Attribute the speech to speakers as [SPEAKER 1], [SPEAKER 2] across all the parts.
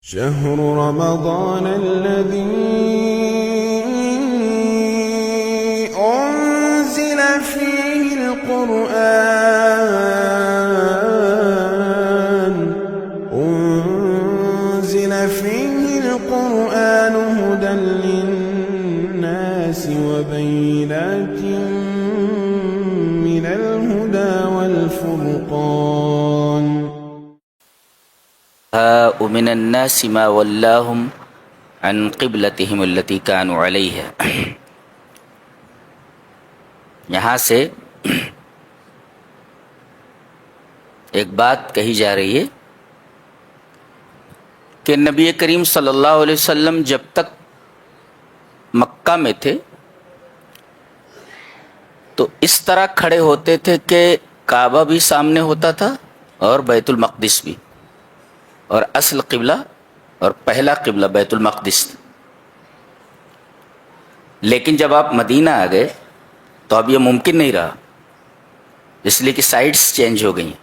[SPEAKER 1] شهر رمضان الذي أنزل فيه القرآن هدى للناس وبينات من الهدى والفرقان
[SPEAKER 2] ومن الناس ما ولاهم عن قبلتهم التي كانوا عليها. یہاں سے ایک بات کہی جا رہی ہے کہ نبی کریم صلی اللہ علیہ وسلم جب تک مکہ میں تھے تو اس طرح کھڑے ہوتے تھے کہ کعبہ بھی سامنے ہوتا تھا اور بیت المقدس بھی، اور اصل قبلہ اور پہلا قبلہ بیت المقدس تھا. لیکن جب آپ مدینہ آ گئے تو اب یہ ممکن نہیں رہا، اس لیے کہ سائڈس چینج ہو گئی.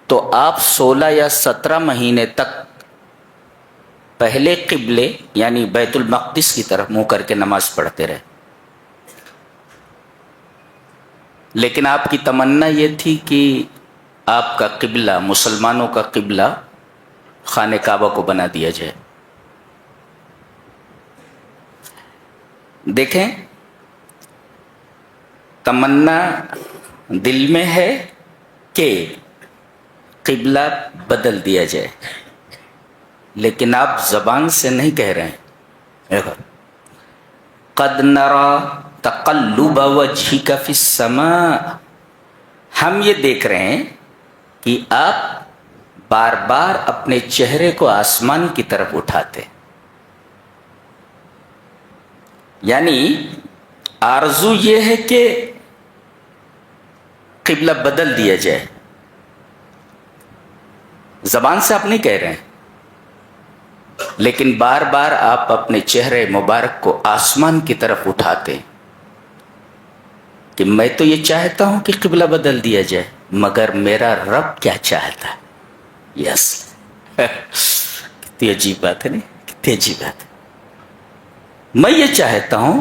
[SPEAKER 2] تو آپ 16 یا 17 مہینے تک پہلے قبلے یعنی بیت المقدس کی طرف منہ کر کے نماز پڑھتے رہے. لیکن آپ کی تمنا یہ تھی کہ آپ کا قبلہ، مسلمانوں کا قبلہ خانہ کعبہ کو بنا دیا جائے. دیکھیں، تمنا دل میں ہے کہ قبلہ بدل دیا جائے، لیکن آپ زبان سے نہیں کہہ رہے ہیں. قد نرى تقلب وجهك في السماء، ہم یہ دیکھ رہے ہیں کہ آپ بار بار اپنے چہرے کو آسمان کی طرف اٹھاتے، یعنی آرزو یہ ہے کہ قبلہ بدل دیا جائے. زبان سے آپ نہیں کہہ رہے ہیں، لیکن بار بار آپ اپنے چہرے مبارک کو آسمان کی طرف اٹھاتے کہ میں تو یہ چاہتا ہوں کہ قبلہ بدل دیا جائے، مگر میرا رب کیا چاہتا ہے. یس کتنی عجیب بات ہے، نہیں کتنی عجیب بات ہے. میں یہ چاہتا ہوں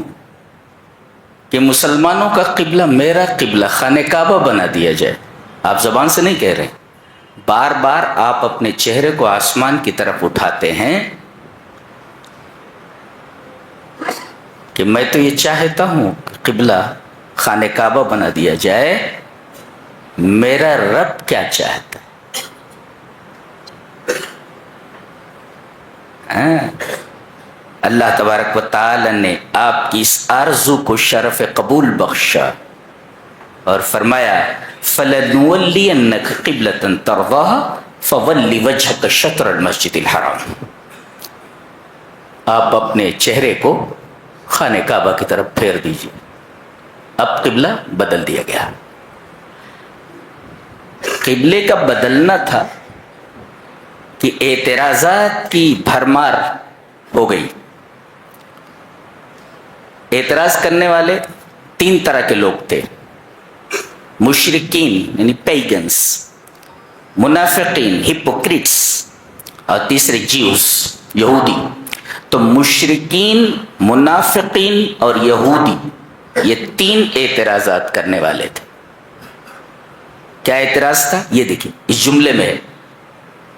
[SPEAKER 2] کہ مسلمانوں کا قبلہ میرا قبلہ خانہ کعبہ بنا دیا جائے. آپ زبان سے نہیں کہہ رہے، بار بار آپ اپنے چہرے کو آسمان کی طرف اٹھاتے ہیں کہ میں تو یہ چاہتا ہوں کہ قبلہ خانہ کعبہ بنا دیا جائے، میرا رب کیا چاہتا ہے. اللہ تبارک و تعالی نے آپ کی اس آرزو کو شرف قبول بخشا اور فرمایا فَلَنُوَلِّيَنَّكَ قِبْلَةً تَرْضَاهَا فَوَلِّ وَجْهَكَ شَطْرَ الْمَسْجِدِ الْحَرَامِ. آپ اپنے چہرے کو خانہ کعبہ کی طرف پھیر دیجیے. اب قبلہ بدل دیا گیا. قبلے کا بدلنا تھا کہ اعتراضات کی بھرمار ہو گئی. اعتراض کرنے والے 3 طرح کے لوگ تھے: مشرکین یعنی پیگنس، منافقین ہپوکریٹس، اور تیسرے جیوز یہودی. تو مشرکین، منافقین اور یہودی یہ 3 اعتراضات کرنے والے تھے. کیا اعتراض تھا یہ دیکھیں، اس جملے میں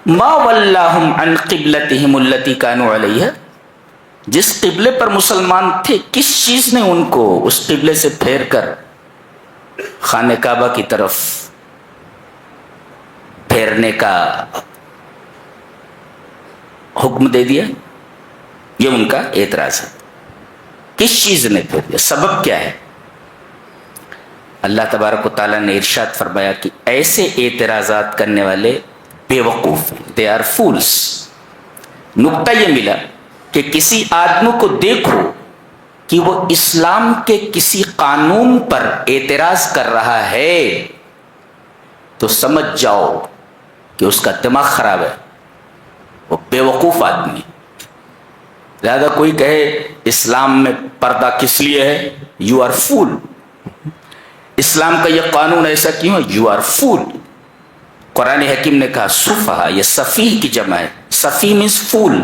[SPEAKER 2] ما ولاہم عن قبلتہم التی کانوا علیہا، جس قبلے پر مسلمان تھے کس چیز نے ان کو اس قبلے سے پھیر کر خانہ کعبہ کی طرف پھیرنے کا حکم دے دیا. یہ ان کا اعتراض ہے. کس چیز نے پھیر دیا، سبب کیا ہے؟ اللہ تبارک و تعالیٰ نے ارشاد فرمایا کہ ایسے اعتراضات کرنے والے بے وقوف ہیں، دے آر فولس. نقطہ یہ ملا کہ کسی آدمی کو دیکھو کہ وہ اسلام کے کسی قانون پر اعتراض کر رہا ہے تو سمجھ جاؤ کہ اس کا دماغ خراب ہے، وہ بے وقوف آدمی. لہذا کوئی کہے اسلام میں پردہ کس لیے ہے، یو آر فول. اسلام کا یہ قانون ایسا کیوں ہے، یو آر فول. قرآن حکیم نے کہا سفہا، یہ سفیہ کی جمع ہے، سفیہ مینس فول،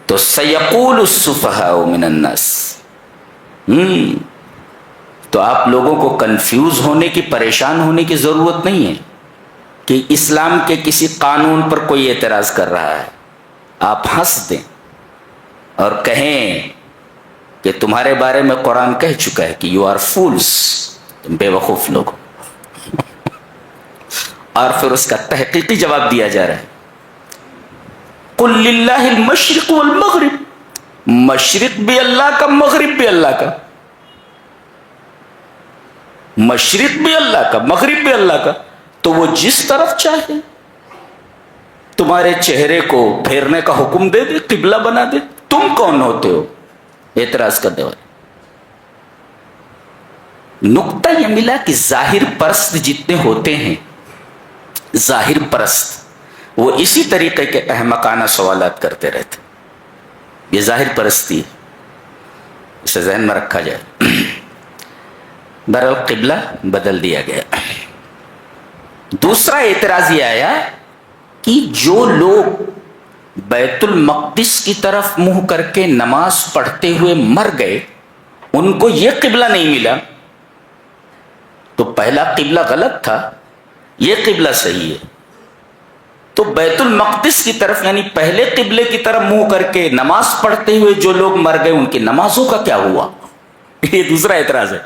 [SPEAKER 2] تو سیقول السفہاء من الناس، تو آپ لوگوں کو کنفیوز ہونے کی، پریشان ہونے کی ضرورت نہیں ہے کہ اسلام کے کسی قانون پر کوئی اعتراض کر رہا ہے. آپ ہنس دیں اور کہیں کہ تمہارے بارے میں قرآن کہہ چکا ہے کہ یو آر فولس، تم بے وقوف لوگ. اور پھر اس کا تحقیقی جواب دیا جا رہا ہے، قل للہ المشرق والمغرب، مشرق بھی اللہ کا، مغرب بھی اللہ کا، مشرق بھی اللہ کا، مغرب بھی اللہ کا، تو وہ جس طرف چاہے تمہارے چہرے کو پھیرنے کا حکم دے دے، قبلہ بنا دے. تم کون ہوتے ہو اعتراض کرنے والے؟ نقطہ یہ ملا کہ ظاہر پرست جتنے ہوتے ہیں، ظاہر پرست، وہ اسی طریقے کے احمقانہ سوالات کرتے رہتے. یہ ظاہر پرستی ہے، اسے ذہن میں رکھا جائے. بہرحال قبلہ بدل دیا گیا. دوسرا اعتراض یہ آیا کہ جو لوگ بیت المقدس کی طرف منہ کر کے نماز پڑھتے ہوئے مر گئے، ان کو یہ قبلہ نہیں ملا، تو پہلا قبلہ غلط تھا، یہ قبلہ صحیح ہے. تو بیت المقدس کی طرف یعنی پہلے قبلے کی طرف منہ کر کے نماز پڑھتے ہوئے جو لوگ مر گئے، ان کی نمازوں کا کیا ہوا؟ یہ دوسرا اعتراض ہے.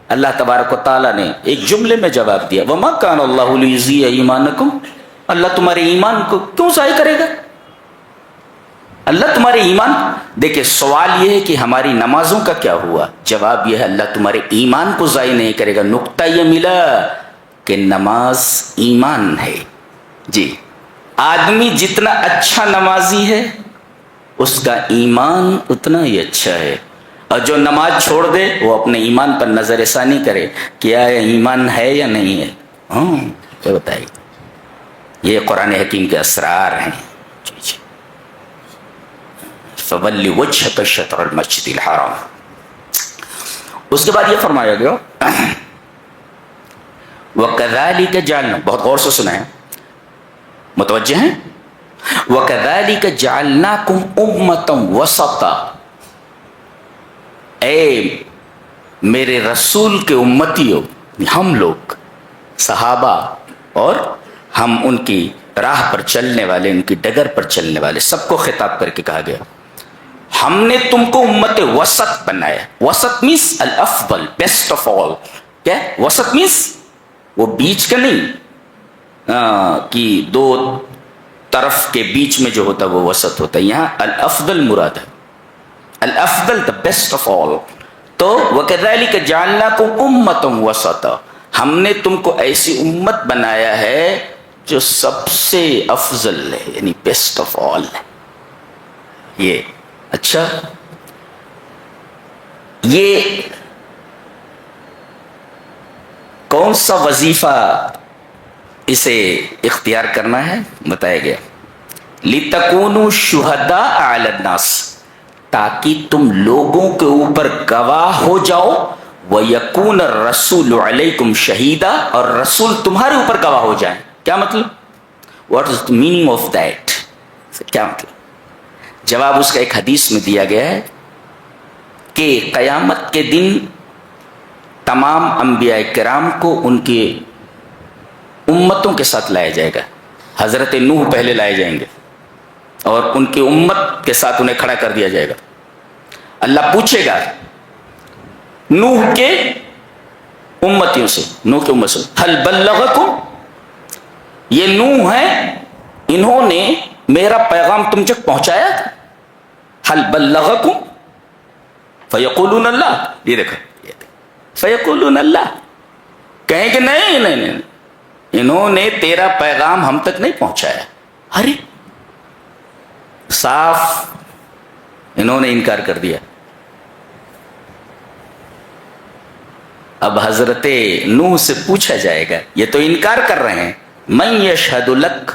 [SPEAKER 2] اللہ تبارک و تعالیٰ نے ایک جملے میں جواب دیا، وَمَا كَانَ اللَّهُ لِيُضِيعَ ایمانکم، اللہ تمہارے ایمان کو کیوں ضائع کرے گا؟ اللہ تمہارے ایمان، دیکھیں سوال یہ ہے کہ ہماری نمازوں کا کیا ہوا؟ جواب یہ ہے اللہ تمہارے ایمان کو ضائع نہیں کرے گا. نقطہ یہ ملا کہ نماز ایمان ہے. جی، آدمی جتنا اچھا نمازی ہے اس کا ایمان اتنا ہی اچھا ہے، اور جو نماز چھوڑ دے وہ اپنے ایمان پر نظر ثانی کرے کیا ایمان ہے یا نہیں ہے. کیا بتائیے، یہ قرآن حکیم کے اسرار ہیں. جی فَوَلِّ وَجْهَكَ شَطْرَ الْمَسْجِدِ الْحَرَامِ. اس کے بعد یہ فرمایا گیا وَكَذَلِكَ جَعَلْنَا، بہت غور سے سنا ہے، متوجہ ہیں، وَكَذَلِكَ جَعَلْنَاكُمْ أُمَّةً وَسَطًا، اے میرے رسول کے امتیوں، ہم لوگ صحابہ اور ہم ان کی راہ پر چلنے والے، ان کی ڈگر پر چلنے والے، سب کو خطاب کر کے کہا گیا ہم نے تم کو امت وسط بنایا. وسط مینس الافضل، بیسٹ آف آل. کیا وسط مینس؟ وہ بیچ کا نہیں کہ دو طرف کے بیچ میں جو ہوتا ہے وہ وسط ہوتا ہے. یہاں الافضل مراد ہے، الافضل the best of all. تو وَكَذَلِكَ جَعَلْنَاكُمْ أُمَّةً وَسَطًا، ہم نے تم کو ایسی امت بنایا ہے جو سب سے افضل ہے، یعنی بیسٹ آف آل ہے. یہ اچھا، یہ کون سا وظیفہ اسے اختیار کرنا ہے بتایا گیا، لِتَكُونُوا شُهَدَاءَ عَلَى النَّاسِ، تاکہ تم لوگوں کے اوپر گواہ ہو جاؤ، وَيَكُونَ الرَّسُولُ عَلَيْكُمْ شَهِيدًا، اور رسول تمہارے اوپر گواہ ہو جائیں. کیا مطلب؟ What is the meaning of that؟ کیا مطلب؟ جواب اس کا ایک حدیث میں دیا گیا ہے کہ قیامت کے دن تمام انبیاء کرام کو ان کی امتوں کے ساتھ لایا جائے گا. حضرت نوح پہلے لائے جائیں گے اور ان کی امت کے ساتھ انہیں کھڑا کر دیا جائے گا. اللہ پوچھے گا نوح کے امتیوں سے، نوح کے امت سے، حل بلغکم، یہ نوح ہیں، انہوں نے میرا پیغام تم تک پہنچایا تھا. حل بلغکم فیقولون اللہ، یہ دیکھو فیقولون اللہ، کہیں کہ نہیں نہیں نہیں، انہوں نے تیرا پیغام ہم تک نہیں پہنچایا. ارے صاف انہوں نے انکار کر دیا. اب حضرت نوح سے پوچھا جائے گا، یہ تو انکار کر رہے ہیں، من یشہد لک،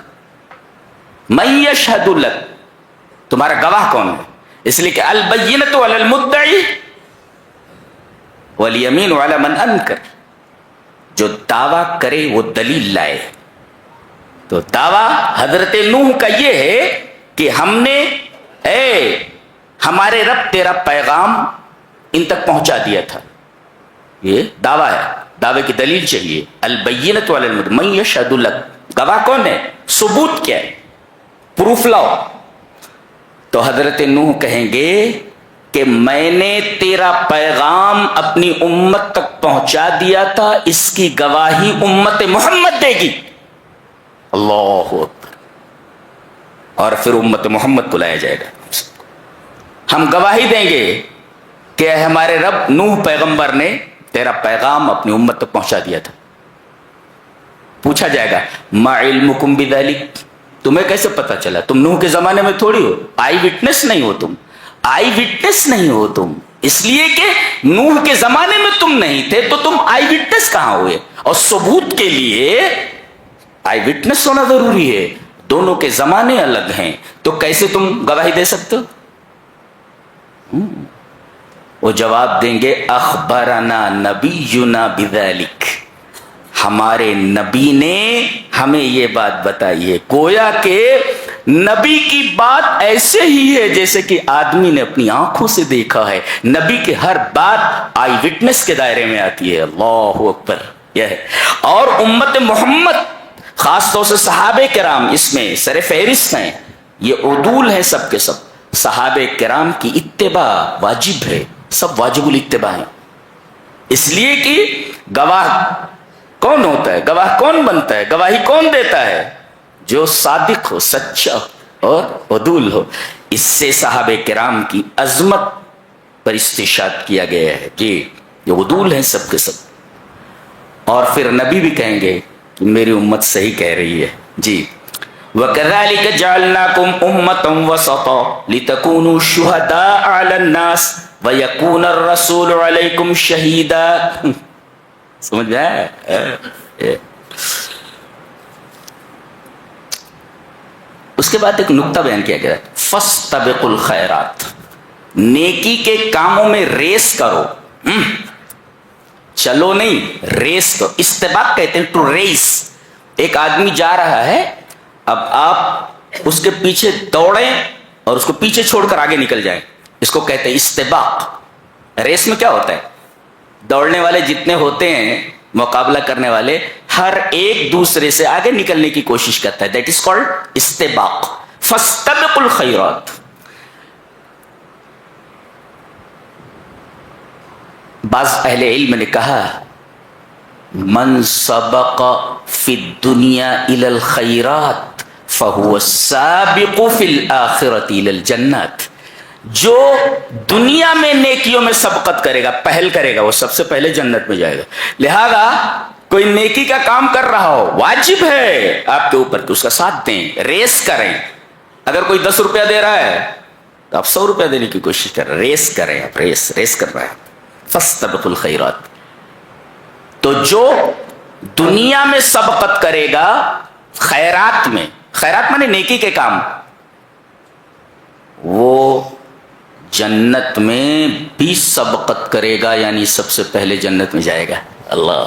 [SPEAKER 2] من یشہد لک، تمہارا گواہ کون ہے؟ اس لیے کہ البینۃ علی المدعی والیمین علی من انکر، جو دعویٰ کرے وہ دلیل لائے، تو دعویٰ حضرت نوح کا یہ ہے کہ ہم نے ہمارے رب تیرا پیغام ان تک پہنچا دیا تھا. یہ دعویٰ ہے, دعوے کی دلیل چاہیے. البینۃ علی المدعی من یشہد لک, گواہ کون ہے, ثبوت کیا ہے, پروف لاؤ. تو حضرت نوح کہیں گے کہ میں نے تیرا پیغام اپنی امت تک پہنچا دیا تھا, اس کی گواہی امت محمد دے گی. اللہ اکبر. اور پھر امت محمد کو لایا جائے گا. ہم گواہی دیں گے کہ ہمارے رب نوح پیغمبر نے تیرا پیغام اپنی امت تک پہنچا دیا تھا. پوچھا جائے گا ما علمکم بذلک, تمہیں کیسے پتا چلا, تم نوح کے زمانے میں تھوڑی ہو, آئی وٹنس نہیں ہو تم, آئی وٹنس نہیں ہو تم, اس لیے کہ نوح کے زمانے میں تم نہیں تھے تو تم آئی وٹنس کہاں ہوئے. اور ثبوت کے لیے آئی وٹنس ہونا ضروری ہے, دونوں کے زمانے الگ ہیں, تو کیسے تم گواہی دے سکتے ہو. وہ جواب دیں گے اخبرنا نبینا بذلک, ہمارے نبی نے ہمیں یہ بات بتائی ہے. گویا کہ نبی کی بات ایسے ہی ہے جیسے کہ آدمی نے اپنی آنکھوں سے دیکھا ہے. نبی کی ہر بات آئی وٹنس کے دائرے میں آتی ہے. اللہ اکبر. یہ ہے. اور امت محمد خاص طور سے صحابہ کرام اس میں سر فہرست ہیں, یہ عدول ہیں سب کے سب. صحابہ کرام کی اتباع واجب ہے, سب واجب الاتباع ہیں. اس لیے کہ گواہ کون ہوتا ہے, گواہ کون بنتا ہے, گواہی کون دیتا ہے, جو صادق ہو, سچا اور عدول ہو. اس سے صحابہ کرام کی عظمت پر استشہاد کیا گیا ہے. جی یہ عدول ہیں سب کے سب. اور پھر نبی بھی کہیں گے کہ میری امت صحیح کہہ رہی ہے. جی وَكَذَلِكَ جَعَلْنَاكُمْ أُمَّةً وَسَطًا لِتَكُونُوا شُهَدَاءَ عَلَى النَّاسِ وَيَكُونَ الرَّسُولُ عَلَيْكُمْ شَهِيدًا. سمجھ جائے. اس کے بعد ایک نکتہ بیان کیا گیا, فَاسْتَبِقُوا الْخَيْرَاتِ, نیکی کے کاموں میں ریس کرو. چلو نہیں, ریس کرو. استباق کہتے ہیں ٹو ریس. ایک آدمی جا رہا ہے, اب آپ اس کے پیچھے دوڑیں اور اس کو پیچھے چھوڑ کر آگے نکل جائیں, اس کو کہتے ہیں استباق. ریس میں کیا ہوتا ہے, دوڑنے والے جتنے ہوتے ہیں, مقابلہ کرنے والے, ہر ایک دوسرے سے آگے نکلنے کی کوشش کرتا ہے. دیٹ از کالڈ استباق. فاستبقوا الخیرات. بعض اہل علم نے کہا من سبق فی الدنیا الی الخیرات فہو السابق فی الآخرۃ الی الجنات. جو دنیا میں نیکیوں میں سبقت کرے گا, پہل کرے گا, وہ سب سے پہلے جنت میں جائے گا. لہذا کوئی نیکی کا کام کر رہا ہو, واجب ہے آپ کے اوپر کہ اس کا ساتھ دیں, ریس کریں. اگر کوئی 10 روپیہ دے رہا ہے تو آپ 100 روپیہ دینے کی کوشش کریں, ریس کریں. آپ ریس کر رہے ہیں. فاستبقوا الخیرات. تو جو دنیا میں سبقت کرے گا خیرات میں, خیرات مانے نیکی کے کام, وہ جنت میں بھی سبقت کرے گا, یعنی سب سے پہلے جنت میں جائے گا. اللہ,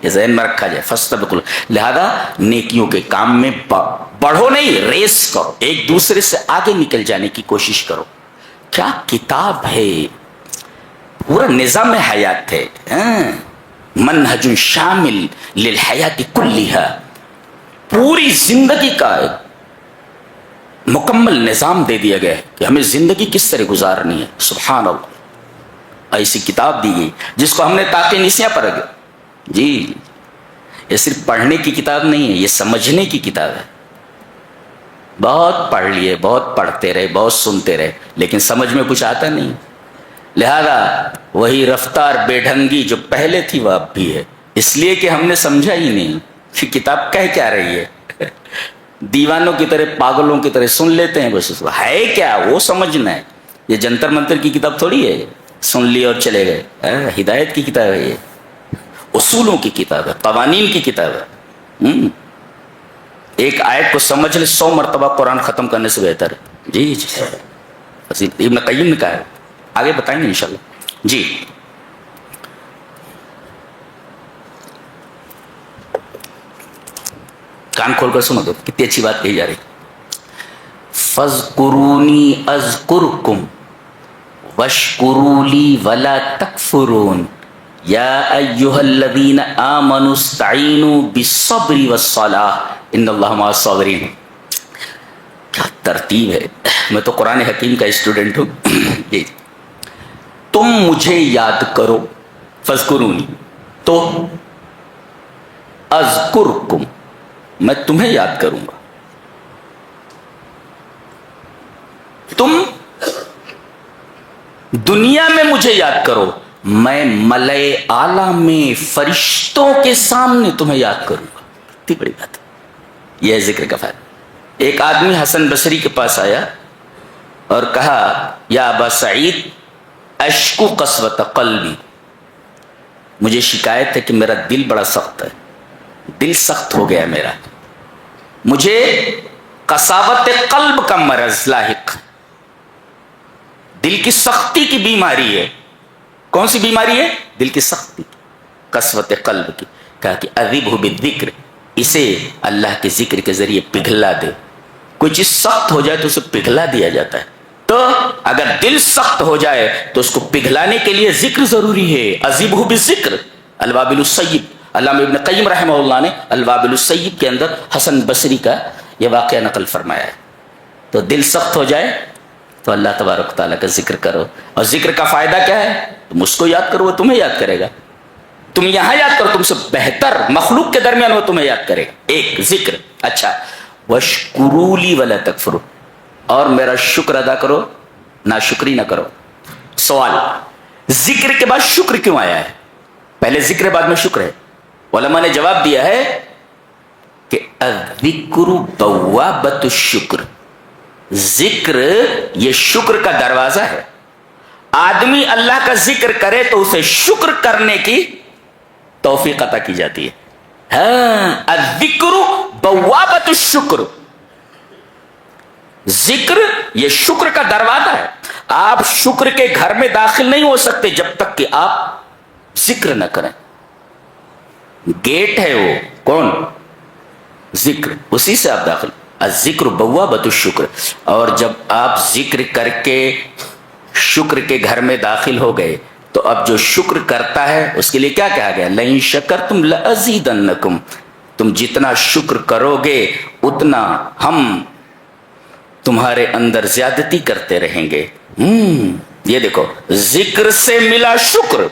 [SPEAKER 2] یہ ذہن میں رکھا جائے. فاستبقوا. لہذا نیکیوں کے کام میں بڑھو نہیں, ریس کرو, ایک دوسرے سے آگے نکل جانے کی کوشش کرو. کیا کتاب ہے, پورا نظام حیات ہے, منہج شامل للحیات کلیہا. پوری زندگی کا ایک مکمل نظام دے دیا گیا ہے کہ ہمیں زندگی کس طرح گزارنی ہے. سبحان اللہ, ایسی کتاب دی گئی جس کو ہم نے تاکہ نسیاں پڑھ گئے. جی یہ صرف پڑھنے کی کتاب نہیں ہے, یہ سمجھنے کی کتاب ہے. بہت پڑھ لیے, بہت پڑھتے رہے, بہت سنتے رہے, لیکن سمجھ میں کچھ آتا نہیں. لہذا وہی رفتار بے ڈھنگی جو پہلے تھی وہ اب بھی ہے, اس لیے کہ ہم نے سمجھا ہی نہیں کہ کتاب کہہ کیا رہی ہے. دیوانوں کی طرح, پاگلوں کی طرح سن لیتے ہیں, بس ہے کیا وہ سمجھنا ہے. یہ جنتر منتر کی کتاب تھوڑی ہے, سن لی اور چلے گئے. ہدایت کی کتاب ہے, یہ اصولوں کی کتاب ہے, قوانین کی کتاب ہے. ایک آیت کو سمجھ لے 100 مرتبہ قرآن ختم کرنے سے بہتر ہے. جی جی ابن قیم نے کہا ہے, آگے بتائیں گے انشاءاللہ. جی کان کھول کر سنو تو کتنی اچھی بات کہی جا رہی. فَاذْكُرُونِي أَذْكُرْكُمْ وَاشْكُرُوا لِي وَلَا تَكْفُرُونَ يَا أَيُّهَا الَّذِينَ آمَنُوا اسْتَعِينُوا بِالصَّبْرِ وَالصَّلَاةِ إِنَّ اللَّهَ مَعَ الصَّابِرِينَ. کیا ترتیب ہے. میں تو قرآن حکیم کا اسٹوڈنٹ ہوں. تم مجھے یاد کرو, فَاذْكُرُونِي, تو اذکرکم, میں تمہیں یاد کروں گا. تم دنیا میں مجھے یاد کرو, میں ملائے اعلیٰ میں فرشتوں کے سامنے تمہیں یاد کروں گا. اتنی بڑی بات ہے. یہ ہے ذکر کا فائدہ. ایک آدمی حسن بصری کے پاس آیا اور کہا, یا ابا سعید اشکو قسوۃ قلبی, مجھے شکایت ہے کہ میرا دل بڑا سخت ہے, دل سخت ہو گیا میرا, مجھے قساوت قلب کا مرض لاحق, دل کی سختی کی بیماری ہے. کون سی بیماری ہے؟ دل کی سختی, قسوت قلب کی. کہا کہ اذبہ بالذکر, اسے اللہ کے ذکر کے ذریعے پگھلا دے. کوئی چیز سخت ہو جائے تو اسے پگھلا دیا جاتا ہے. تو اگر دل سخت ہو جائے تو اس کو پگھلانے کے لیے ذکر ضروری ہے. اذبہ بالذکر. الوابل السیب, علامہ ابن قیم رحمہ اللہ نے الوابل السیب کے اندر حسن بصری کا یہ واقعہ نقل فرمایا ہے. تو دل سخت ہو جائے تو اللہ تبارک و تعالیٰ کا ذکر کرو. اور ذکر کا فائدہ کیا ہے؟ تم اس کو یاد کرو, وہ تمہیں یاد کرے گا. تم یہاں یاد کرو, تم سے بہتر مخلوق کے درمیان وہ تمہیں یاد کرے گا. ایک ذکر. اچھا, وَاشْكُرُوا لِي وَلَا تَكْفُرُوا, اور میرا شکر ادا کرو, ناشکری نہ کرو. سوال, ذکر کے بعد شکر کیوں آیا ہے؟ پہلے ذکر بعد میں شکر ہے. علماء نے جواب دیا ہے کہ الذکر بوابۃ الشکر, ذکر یہ شکر کا دروازہ ہے. آدمی اللہ کا ذکر کرے تو اسے شکر کرنے کی توفیق عطا کی جاتی ہے. ہاں, الذکر بوابۃ الشکر, ذکر یہ شکر کا دروازہ ہے. آپ شکر کے گھر میں داخل نہیں ہو سکتے جب تک کہ آپ ذکر نہ کریں. گیٹ ہے وہ کون؟ ذکر, اسی سے آپ داخل. الذکر بوابۃ الشکر. اور جب آپ ذکر کر کے شکر کے گھر میں داخل ہو گئے تو اب جو شکر کرتا ہے اس کے لیے کیا کہا گیا؟ لئن شکرتم لازیدنکم, تم جتنا شکر کرو گے اتنا ہم تمہارے اندر زیادتی کرتے رہیں گے. یہ دیکھو, ذکر سے ملا شکر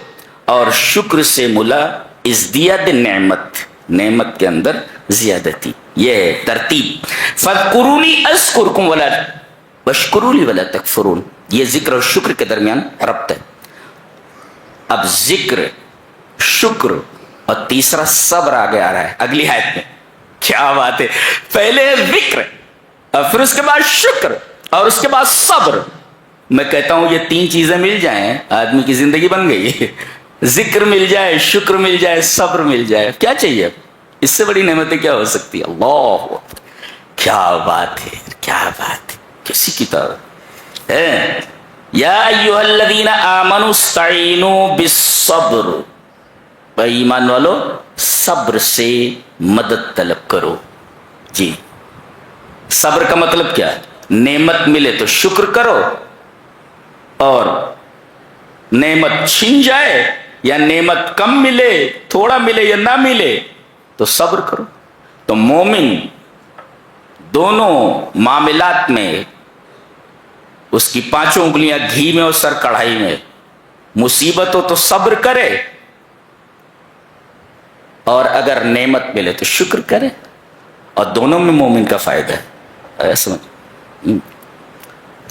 [SPEAKER 2] اور شکر سے ملا ازدیاد نعمت, نعمت کے اندر زیادتی. یہ ہے ترتیب. فَاذْكُرُونِي أَذْكُرْكُمْ وَاشْكُرُوا لِي وَلَا تَكْفُرُونَ. یہ ذکر اور شکر کے درمیان ربط ہے. اب ذکر, شکر اور تیسرا صبر آگے آ رہا ہے اگلی آیت میں. کیا بات ہے, پہلے ذکر اور پھر اس کے بعد شکر اور اس کے بعد صبر. میں کہتا ہوں یہ تین چیزیں مل جائیں آدمی کی زندگی بن گئی. ذکر مل جائے, شکر مل جائے, صبر مل جائے, کیا چاہیے؟ اس سے بڑی نعمتیں کیا ہو سکتی ہے؟ اللہ, کیا بات ہے, کیا بات ہے, کسی کی طرح ہے. یا ایھا الذین آمنوا استعینوا بالصبر, بھائی ایمان والو صبر سے مدد طلب کرو. جی, صبر کا مطلب کیا ہے؟ نعمت ملے تو شکر کرو, اور نعمت چھن جائے یا نعمت کم ملے, تھوڑا ملے یا نہ ملے تو صبر کرو. تو مومن دونوں معاملات میں اس کی پانچوں انگلیاں گھی میں اور سر کڑھائی میں, مصیبت ہو تو صبر کرے, اور اگر نعمت ملے تو شکر کرے, اور دونوں میں مومن کا فائدہ ہے. سمجھ.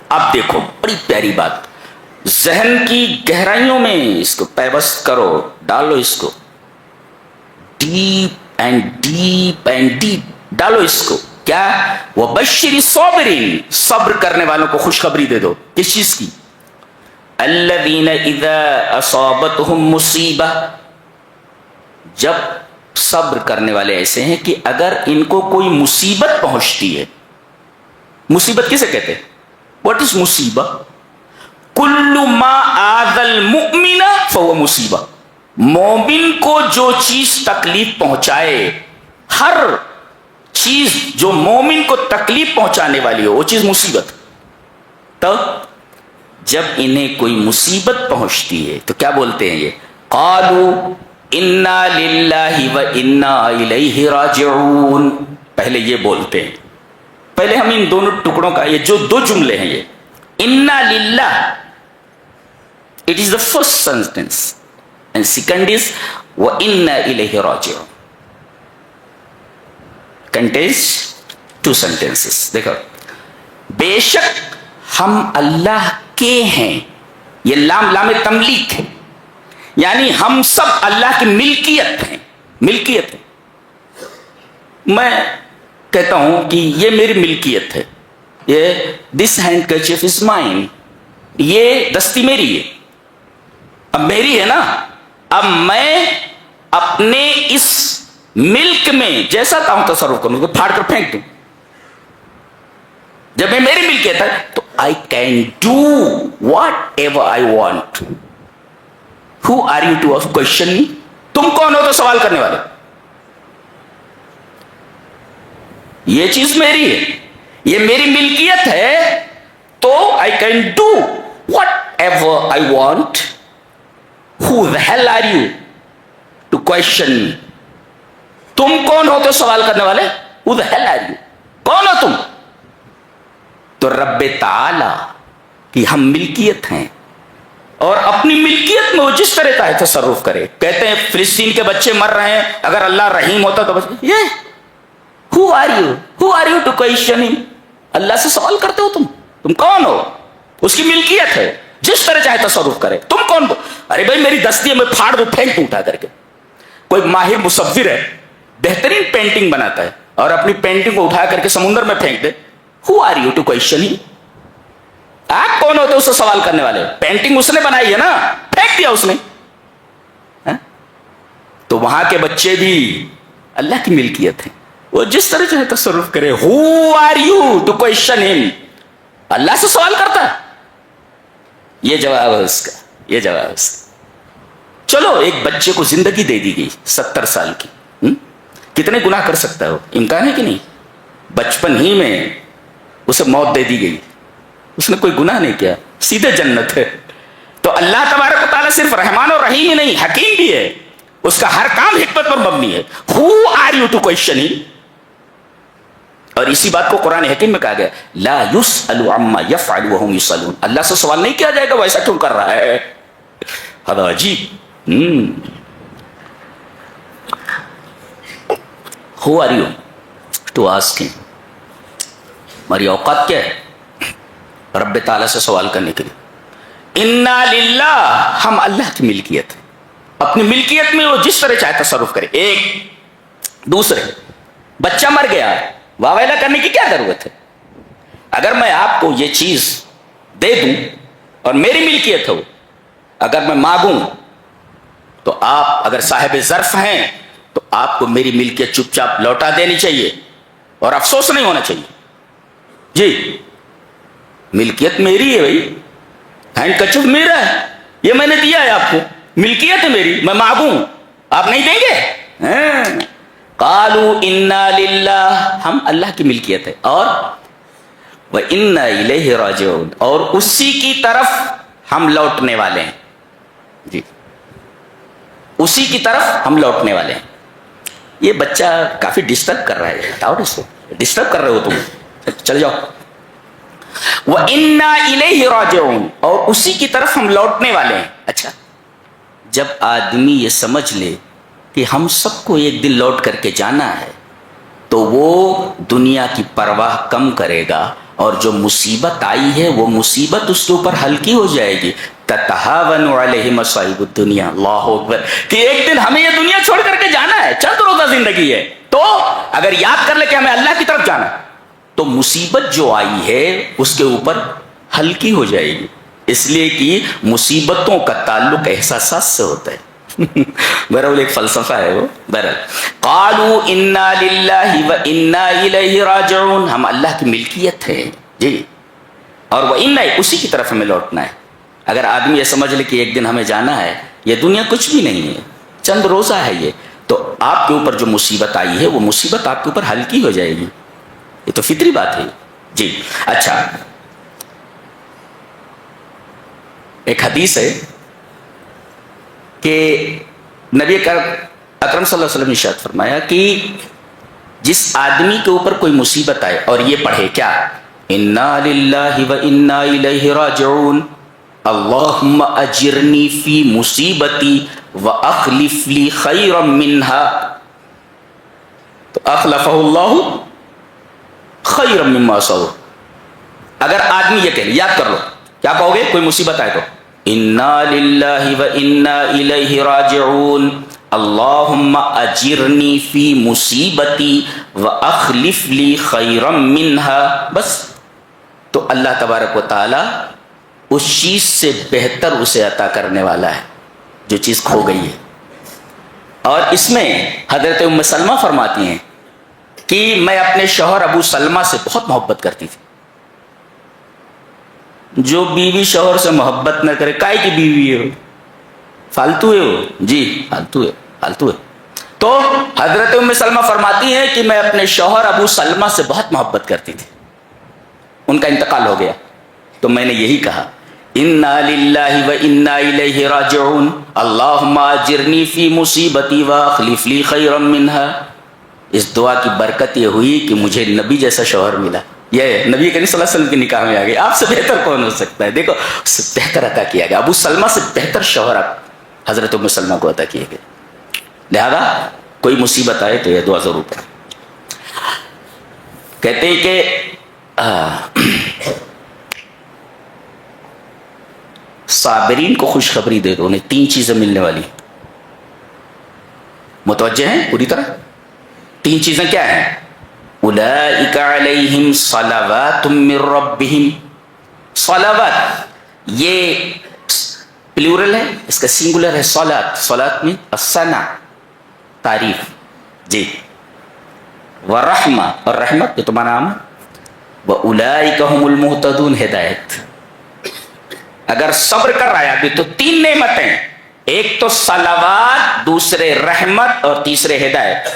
[SPEAKER 2] اب دیکھو بڑی پیاری بات, ذہن کی گہرائیوں میں اس کو پیوست کرو, ڈالو اس کو, deep and deep and deep ڈالو اس کو. کیا؟ وَبَشِّرِ الصَّابِرِينَ, صبر کرنے والوں کو خوشخبری دے دو. کس چیز کی؟ الَّذِينَ إِذَا أَصَابَتْهُمْ مُصِيبَةٌ, جب صبر کرنے والے ایسے ہیں کہ اگر ان کو کوئی مصیبت پہنچتی ہے. مصیبت کسے کہتے ہیں؟ واٹ از مصیبہ؟ کل ما آذى المؤمن فهو مصیبہ. مومن کو جو چیز تکلیف پہنچائے, ہر چیز جو مومن کو تکلیف پہنچانے والی ہو وہ چیز مصیبت. تو جب انہیں کوئی مصیبت پہنچتی ہے تو کیا بولتے ہیں یہ؟ قالوا انا للہ و انا الیہ راجعون. پہلے یہ بولتے ہیں. پہلے ہم ان دونوں ٹکڑوں کا یہ جو دو جملے ہیں یہ انا للہ, it is the first sentence and second is وَإِنَّا إِلَيْهِ رَاجِعُونَ. contains two sentences. دیکھو, بے شک ہم اللہ کے ہیں, یہ لام تملیک ہے, یعنی ہم سب اللہ کی ملکیت ہیں. ملکیت ہے. میں کہتا ہوں کہ یہ میری ملکیت ہے, یہ this handkerchief is mine, یہ دستی میری ہے, اب میری ہے نا. اب میں اپنے اس ملک میں جیسا چاہوں تصرف کروں, پھاڑ کر پھینک دوں. جب میں میری ملکیت ہے تو I can do whatever I want. Who are you to question me? تم کون ہو تو سوال کرنے والے؟ یہ چیز میری ہے, یہ میری ملکیت ہے, تو I can do whatever I want. Who the hell are you to question me? تم کون ہو تو سوال کرنے والے؟ Who the hell are you? کون ہو تم؟ تو رب تعالی کی ہم ملکیت ہیں, اور اپنی ملکیت میں وہ جس طرح کا ہے تصرف کرے. کہتے ہیں فلسطین کے بچے مر رہے ہیں, اگر اللہ رحیم ہوتا تو بس یہ Who are you? Who are you to question him? اللہ سے سوال کرتے ہو تم کون ہو؟ اس کی ملکیت ہے, جس طرح چاہے تصرف کرے. تم کون ہو؟ ارے بھائی میری دستی ہے, میں پھاڑ دوں, پھینک دوں اٹھا کر کے. کوئی ماہر مصور ہے, بہترین پینٹنگ بناتا ہے, اور اپنی پینٹنگ کو اٹھا کر کے سمندر میں پھینک دے. Who are you to question him? آپ کون ہوتے اس سے سوال کرنے والے؟ پینٹنگ اس نے بنائی ہے نا, پھینک دیا اس نے. تو وہاں کے بچے بھی اللہ کی ملکیت ہیں, وہ جس طرح چاہے تصرف کرے. Who are you to question him? اللہ سے سوال کرتا ہے. یہ جواب ہے اس کا, یہ جواب ہے اس کا. چلو ایک بچے کو زندگی دے دی گئی 70 سال کی, کتنے گناہ کر سکتا ہے وہ؟ امکان ہے کہ نہیں؟ بچپن ہی میں اسے موت دے دی گئی, اس نے کوئی گناہ نہیں کیا, سیدھے جنت ہے. تو اللہ تبارک و تعالیٰ صرف رحمان اور رحیم ہی نہیں, حکیم بھی ہے, اس کا ہر کام حکمت پر مبنی ہے. Who are you to question him? اور اسی بات کو قرآن حکیم میں کہا گیا, لا يسأل عما يفعل وهم يسألون. اللہ سے سوال نہیں کیا جائے گا وہ ایسا کیوں کر رہا ہے. ہذا عجیب. Who are you to ask him? ہماری اوقات کیا ہے رب تعالیٰ سے سوال کرنے کے لیے؟ انا للہ, ہم اللہ کی ملکیت ہے, اپنی ملکیت میں وہ جس طرح چاہے تصرف کرے. ایک دوسرے, بچہ مر گیا, واویلا کرنے کی کیا ضرورت ہے؟ اگر میں آپ کو یہ چیز دے دوں اور میری ملکیت ہو, اگر میں مانگوں تو آپ اگر صاحب ظرف ہیں تو آپ کو میری ملکیت چپ چاپ لوٹا دینی چاہیے, اور افسوس نہیں ہونا چاہیے. جی ملکیت میری ہے بھائی, ہینڈ کرچیف میرا ہے, یہ میں نے دیا ہے آپ کو, ملکیت ہے میری, میں مانگوں آپ نہیں دیں گے. قالوا انا للہ, ہم اللہ کی ملکیت ہے, اور وَإِنَّا إِلَيْهِ رَاجِعُونَ, اور اسی کی طرف ہم لوٹنے والے ہیں. جی اسی کی طرف ہم لوٹنے والے ہیں. یہ بچہ کافی ڈسٹرب کر رہا ہے, ہٹاؤ اس کو, ڈسٹرب کر رہے ہو تم, چل جاؤ. وَإِنَّا إِلَيْهِ رَاجِعُونَ, اور اسی کی طرف ہم لوٹنے والے ہیں. اچھا, جب آدمی یہ سمجھ لے کہ ہم سب کو ایک دن لوٹ کر کے جانا ہے, تو وہ دنیا کی پرواہ کم کرے گا, اور جو مصیبت آئی ہے وہ مصیبت اس کے اوپر ہلکی ہو جائے گی. تتہاون علیہ مصائب الدنیا, اللہ اکبر, کہ ایک دن ہمیں یہ دنیا چھوڑ کر کے جانا ہے, چند روزہ زندگی ہے, تو اگر یاد کر لے کہ ہمیں اللہ کی طرف جانا ہے تو مصیبت جو آئی ہے اس کے اوپر ہلکی ہو جائے گی. اس لیے کہ مصیبتوں کا تعلق احساسات سے ہوتا ہے. بہرحال ایک فلسفہ ہے وہ. بہرحال قالوا انا للہ و انا الیہ راجعون, ہم اللہ کی ملکیت ہے. جی, اور وہ انا, اسی کی طرف ہمیں لوٹنا ہے. اگر آدمی یہ سمجھ لے کہ ایک دن ہمیں جانا ہے, یہ دنیا کچھ بھی نہیں ہے, چند روزہ ہے یہ, تو آپ کے اوپر جو مصیبت آئی ہے وہ مصیبت آپ کے اوپر ہلکی ہو جائے گی. یہ تو فطری بات ہے. جی اچھا، ایک حدیث ہے کہ نبی اکرم صلی اللہ علیہ وسلم نے ارشاد فرمایا کہ جس آدمی کے اوپر کوئی مصیبت آئے اور یہ پڑھے کیا، انا للہ و انا الیہ راجعون اللہم اجرنی فی مصیبتی واخلف لی خیرا منہا، تو اخلفہ اللہ خیرا مما صبر. اگر آدمی یہ کہے، یاد کر لو کیا کہو گے کوئی مصیبت آئے تو، انا للہ و انا الیہ راجعون اللہم اجرنی فی مصیبتی واخلف لی خیرا منہا، بس. تو اللہ تبارک و تعالی اس چیز سے بہتر اسے عطا کرنے والا ہے جو چیز کھو گئی ہے. اور اس میں حضرت ام سلمہ فرماتی ہیں کہ میں اپنے شوہر ابو سلمہ سے بہت محبت کرتی تھی. جو بیوی شوہر سے محبت نہ کرے، کائے کی بیوی ہے، فالتو ہے وہ، جی فالتو ہے، فالتو ہے. تو حضرت ام سلمہ فرماتی ہیں کہ میں اپنے شوہر ابو سلمہ سے بہت محبت کرتی تھی. ان کا انتقال ہو گیا تو میں نے یہی کہا، انا للہ و انا الیہ راجعون اللہم اجرنی فی مصیبتی واخلف لی خیرا منہا. اس دعا کی برکت یہ ہوئی کہ مجھے نبی جیسا شوہر ملا. یہ نبی کریم صلی اللہ علیہ وسلم کے نکاح میں آ گئی. آپ سے بہتر کون ہو سکتا ہے؟ دیکھو اس سے بہتر عطا کیا گیا. ابو سلمہ سے بہتر شوہر حضرت ام سلمہ کو عطا کیے گئے. لہذا کوئی مصیبت آئے تو یہ دعا ضرور پڑھیں. کہتے ہیں کہ صابرین کو خوشخبری دے دو، انہیں 3 چیزیں ملنے والی. متوجہ ہیں پوری طرح؟ 3 چیزیں کیا ہیں؟ اولئک علیہم صلوات من ربہم. صلوات یہ پلورل ہے، اس کا سنگولر ہے صلات. صلات میں الثنا، تعریف. جی ورحمہ، اور رحمت یہ تمہارا نام ہے. واولئک هم المہتدون، ہدایت. اگر صبر کر رہا ہے ابھی تو 3 نعمتیں، ایک تو صلوات، دوسرے رحمت، اور تیسرے ہدایت.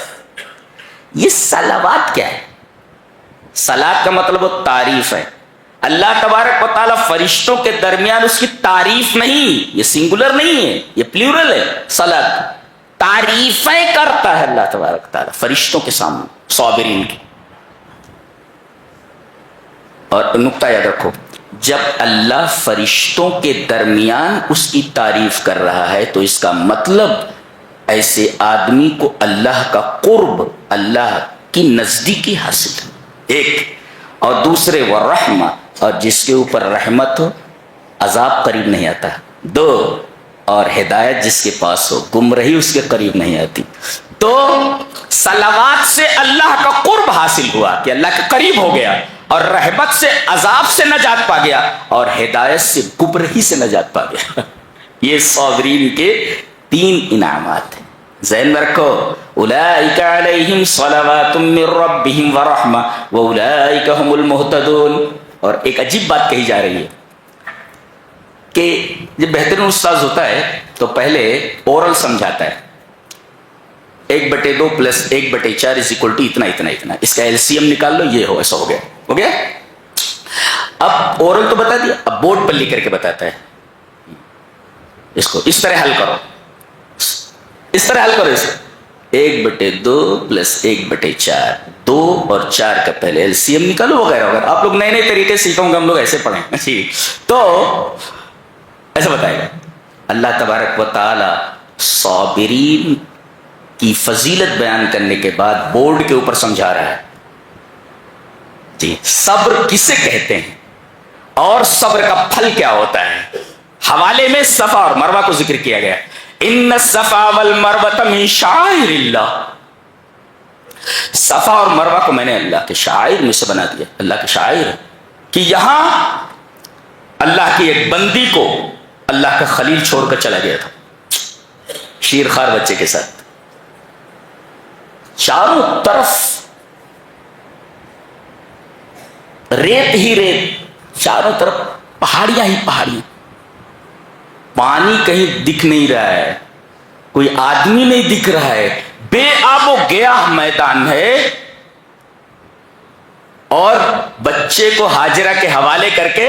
[SPEAKER 2] یہ صلوات کیا ہے؟ صلات کا مطلب وہ تعریف ہے. اللہ تبارک و تعالیٰ فرشتوں کے درمیان اس کی تعریف نہیں، یہ سنگولر نہیں ہے، یہ پلیورل ہے. صلات تعریفیں کرتا ہے اللہ تبارک و تعالیٰ فرشتوں کے سامنے، صابرین کی. اور نقطہ یاد رکھو، جب اللہ فرشتوں کے درمیان اس کی تعریف کر رہا ہے تو اس کا مطلب ایسے آدمی کو اللہ کا قرب، اللہ کی نزدیکی حاصل ہے. ایک، اور دوسرے وہ رحمہ، اور جس کے اوپر رحمت ہو عذاب قریب نہیں آتا. 2، اور ہدایت جس کے پاس ہو گمراہی اس کے قریب نہیں آتی. تو صلوات سے اللہ کا قرب حاصل ہوا کہ اللہ کے قریب ہو گیا، اور رحمت سے عذاب سے نجات پا گیا، اور ہدایت سے گمراہی سے نجات پا گیا. یہ صابرین کے 3 انعامات ہیں. ذہن میں رکھو، اولئک علیہم صلوات من ربہم ورحمہ واولئک هم المہتدون. اور ایک عجیب بات کہی جا رہی ہے کہ جب بہترین استاذ ہوتا ہے تو پہلے اورل سمجھاتا ہے، 1/2 + 1/4 = اتنا اتنا اتنا، اس کا LCM نکال لو، یہ ہو، ایسا ہو گیا، ہو گیا. اب اورل تو بتا دیا، اب بورڈ پر لکھ کر کے بتاتا ہے اس کو اس طرح حل کرو، اس طرح حل کرو. اسے 1/2 + 1/4، 2 اور 4 کا پہلے LCM نکالو وغیرہ وغیرہ. آپ لوگ نئے نئے طریقے سیکھوں گے، ہم لوگ ایسے پڑھیں. جی تو ایسا بتائے گا. اللہ تبارک و تعالی صابرین کی فضیلت بیان کرنے کے بعد بورڈ کے اوپر سمجھا رہا ہے. جی صبر کسے کہتے ہیں اور صبر کا پھل کیا ہوتا ہے. حوالے میں صفا اور مروہ کو ذکر کیا گیا. ان الصفا والمروہ من شعائر اللہ. صفا اور مروہ کو میں نے اللہ کے شعائر میں سے بنا دیا. اللہ کے شعائر کہ یہاں اللہ کی ایک بندی کو اللہ کا خلیل چھوڑ کر چلا گیا تھا شیر خوار بچے کے ساتھ. چاروں طرف ریت ہی ریت، چاروں طرف پہاڑیاں ہی پہاڑیاں، پانی کہیں دکھ نہیں رہا ہے، کوئی آدمی نہیں دکھ رہا ہے، بے آب و گیاہ میدان ہے، اور بچے کو ہاجرہ کے حوالے کر کے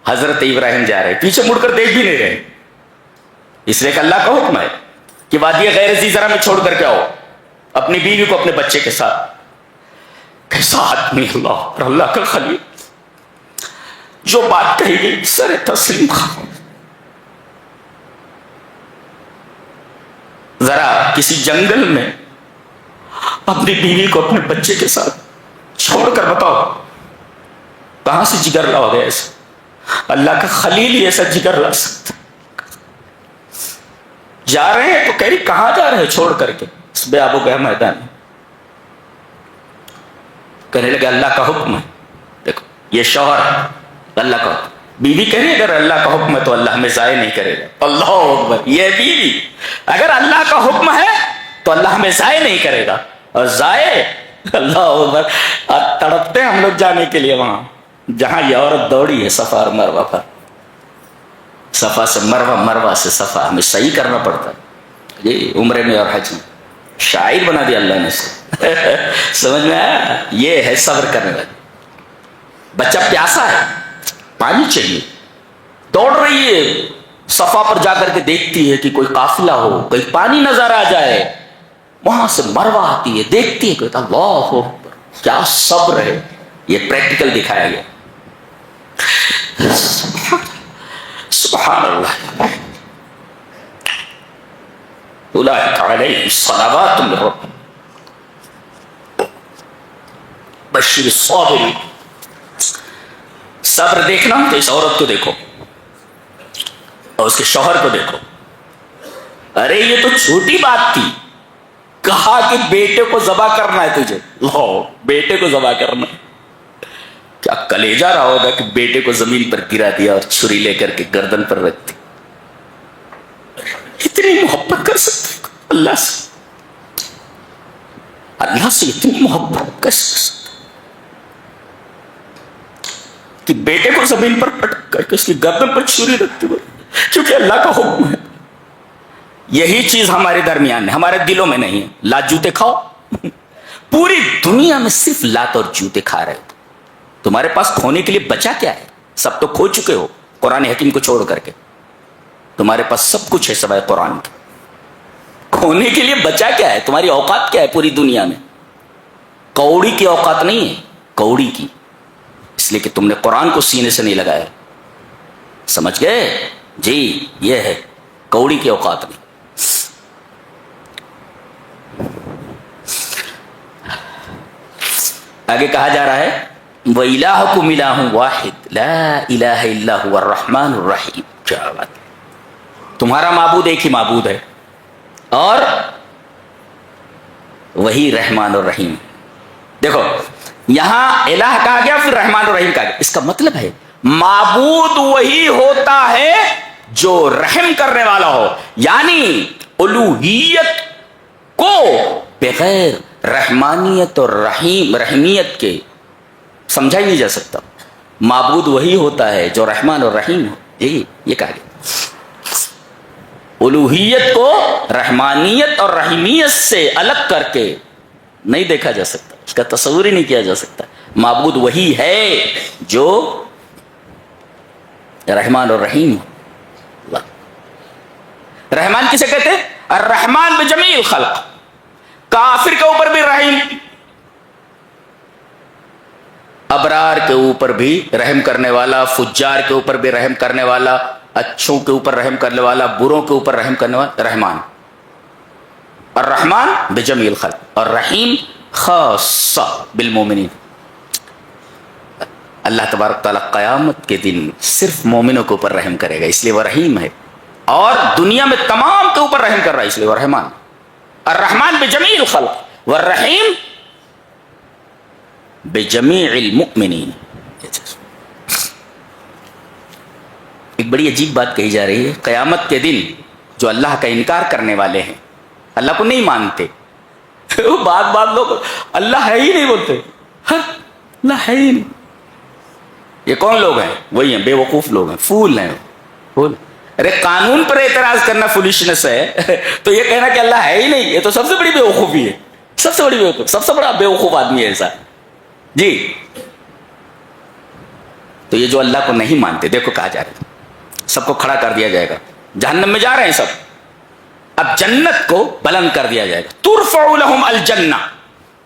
[SPEAKER 2] حضرت ابراہیم جا رہے، پیچھے مڑ کر دیکھ بھی نہیں رہے، اس لیے کہ اللہ کا حکم ہے کہ وادی غیر ذی زرع میں چھوڑ کر کے آؤ اپنی بیوی کو اپنے بچے کے ساتھ۔ کیسا آدمی اللہ اور اللہ کا خلیل، جو بات کہی گئی سر تسلیم خام۔ ذرا کسی جنگل میں اپنی بیوی کو اپنے بچے کے ساتھ چھوڑ کر بتاؤ کہاں سے جگر لاؤ گے ایسا؟ اللہ کا خلیل ہی ایسا جگر لا سکتا۔ جا رہے ہیں تو کہہ رہی کہاں جا رہے ہیں چھوڑ کر کے اس بے آب و گیا میدان میں؟ کہنے لگے اللہ کا حکم ہے۔ دیکھو یہ شوہر اللہ کا حکم، بیوی کہہ رہی اگر اللہ کا حکم ہے تو اللہ ہمیں ضائع نہیں کرے گا۔ اللہ اکبر، یہ بیوی اگر اللہ کا حکم ہے تو اللہ ہمیں ضائع نہیں کرے گا، اور ضائع اللہ اکبر۔ تڑپتے ہیں ہم لوگ جانے کے لیے وہاں جہاں یہ عورت دوڑی ہے صفا اور مروہ پر، صفا سے مروہ، مروہ سے صفا، ہمیں صحیح کرنا پڑتا ہے یہ عمرے میں اور حج میں۔ شاعر بنا دیا اللہ نے سے سمجھ میں آیا؟ یہ ہے صبر کرنے والی۔ بچہ پیاسا ہے، پانی چاہیے، دوڑ رہی ہے، صفا پر جا کر کے دیکھتی ہے کہ کوئی قافلہ ہو، کہیں پانی نظر آ جائے، وہاں سے مروہ آتی ہے، دیکھتی ہے، کہتا اللہ اکبر، کیا صبر ہے۔ یہ پریکٹیکل دکھایا گیا۔ سبحان اللہ، اولئک علیہم صلوات من ربہم بشر الصابرین۔ صبر دیکھنا تو اس عورت کو دیکھو اور اس کے شوہر کو دیکھو۔ ارے یہ تو چھوٹی بات تھی، کہا کہ بیٹے کو ذبح کرنا ہے تجھے، لو بیٹے کو ذبح کرنا ہے۔ کیا کلیجہ رہا ہوگا کہ بیٹے کو زمین پر گرا دیا اور چھری لے کر کے گردن پر رکھ دی۔ اتنی محبت کر سکتے اللہ سے؟ اللہ سے اتنی محبت کیسے کر سکتے کہ بیٹے کو زمین پر پٹک کر کے اس کی گردن پر چھری رکھتے ہوئے؟ کیونکہ اللہ کا حکم ہے۔ یہی چیز ہمارے درمیان ہے، ہمارے دلوں میں نہیں ہے۔ لات جوتے کھاؤ، پوری دنیا میں صرف لات اور جوتے کھا رہے ہو، تمہارے پاس کھونے کے لیے بچا کیا ہے؟ سب تو کھو چکے ہو قرآن حکیم کو چھوڑ کر کے۔ تمہارے پاس سب کچھ ہے سوائے قرآن کے، کھونے کے لیے بچا کیا ہے؟ تمہاری اوقات کیا ہے پوری دنیا میں؟ کوڑی کی اوقات نہیں ہے، کوڑی کی، اس لیے کہ تم نے قرآن کو سینے سے نہیں لگایا۔ سمجھ گئے جی؟ یہ ہے کوڑی کی اوقات نہیں۔ آگے کہا جا رہا ہے وَإِلَٰهُكُمْ إِلَٰهٌ وَاحِدٌ لَا إِلَٰهَ إِلَّا هُوَ الرَّحْمَٰنُ الرَّحِيمُ۔ کیا بات ہے، تمہارا معبود ایک ہی معبود ہے اور وہی رحمان الرحیم۔ دیکھو یہاں الہ کہا گیا پھر رحمان الرحیم کہا گیا، اس کا مطلب ہے معبود وہی ہوتا ہے جو رحم کرنے والا ہو، یعنی الوہیت کو بغیر رحمانیت اور رحمیت کے سمجھا ہی نہیں جا سکتا۔ معبود وہی ہوتا ہے جو رحمان اور رحیم ہو، یہ کہا گیا۔ الوہیت کو رحمانیت اور رحیمیت سے الگ کر کے نہیں دیکھا جا سکتا، اس کا تصور ہی نہیں کیا جا سکتا۔ معبود وہی ہے جو رحمان اور رحیم ہو۔ رحمان کسے کہتے ہیں؟ الرحمن بجمیع الخلق، کافر کے اوپر بھی رحیم، ابرار کے اوپر بھی رحم کرنے والا، فجار کے اوپر بھی رحم کرنے والا، اچھوں کے اوپر رحم کرنے والا، بروں کے اوپر رحم کرنے والا رحمان۔ الرحمن بجمیع الخلق اور رحیم خاصہ بالمومنین۔ اللہ تبارک تعالیٰ قیامت کے دن صرف مومنوں کے اوپر رحم کرے گا، اس لیے وہ رحیم ہے، اور دنیا میں تمام کے اوپر رحم کر رہا ہے، اس لیے وہ رحمان۔ الرحمن بجمیع الخلق والرحیم بجمیع المؤمنین۔ ایک بڑی عجیب بات کہی جا رہی ہے، قیامت کے دن جو اللہ کا انکار کرنے والے ہیں، اللہ کو نہیں مانتے، بعض لوگ اللہ ہے ہی نہیں بولتے، اللہ ہے ہی نہیں۔ یہ کون لوگ ہیں؟ وہی ہیں بے وقوف لوگ ہیں، فول ہیں، فول۔ ارے قانون پر اعتراض کرنا فولشنس ہے تو یہ کہنا کہ اللہ ہے ہی نہیں، یہ تو سب سے بڑی بیوقوفی ہے، سب سے بڑی بیوقوف، سب سے بڑا بیوقوف آدمی ہے ایسا جی۔ تو یہ جو اللہ کو نہیں مانتے، دیکھو کہا جا رہا ہے سب کو کھڑا کر دیا جائے گا، جہنم میں جا رہے ہیں سب، اب جنت کو بلند کر دیا جائے گا، ترفع لہم الجنہ،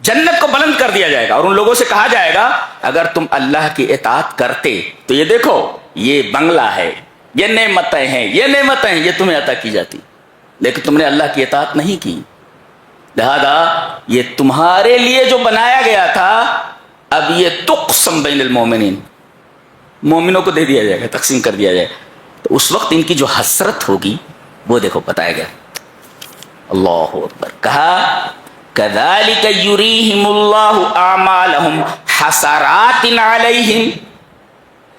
[SPEAKER 2] جنت کو بلند کر دیا جائے گا، اور ان لوگوں سے کہا جائے گا اگر تم اللہ کی اطاعت کرتے تو یہ دیکھو یہ بنگلہ ہے، یہ نعمتیں ہیں، یہ نعمتیں ہیں، یہ تمہیں عطا کی جاتی، لیکن تم نے اللہ کی اطاعت نہیں کی، لہذا یہ تمہارے لیے جو بنایا گیا تھا اب یہ تقسم بین المومنین، مومنوں کو دے دیا جائے گا، تقسیم کر دیا جائے گا، تو اس وقت ان کی جو حسرت ہوگی وہ دیکھو بتایا گیا۔ اللہ اکبر، کہا کذالک یریہم اللہ اعمالہم حسرات علیہم،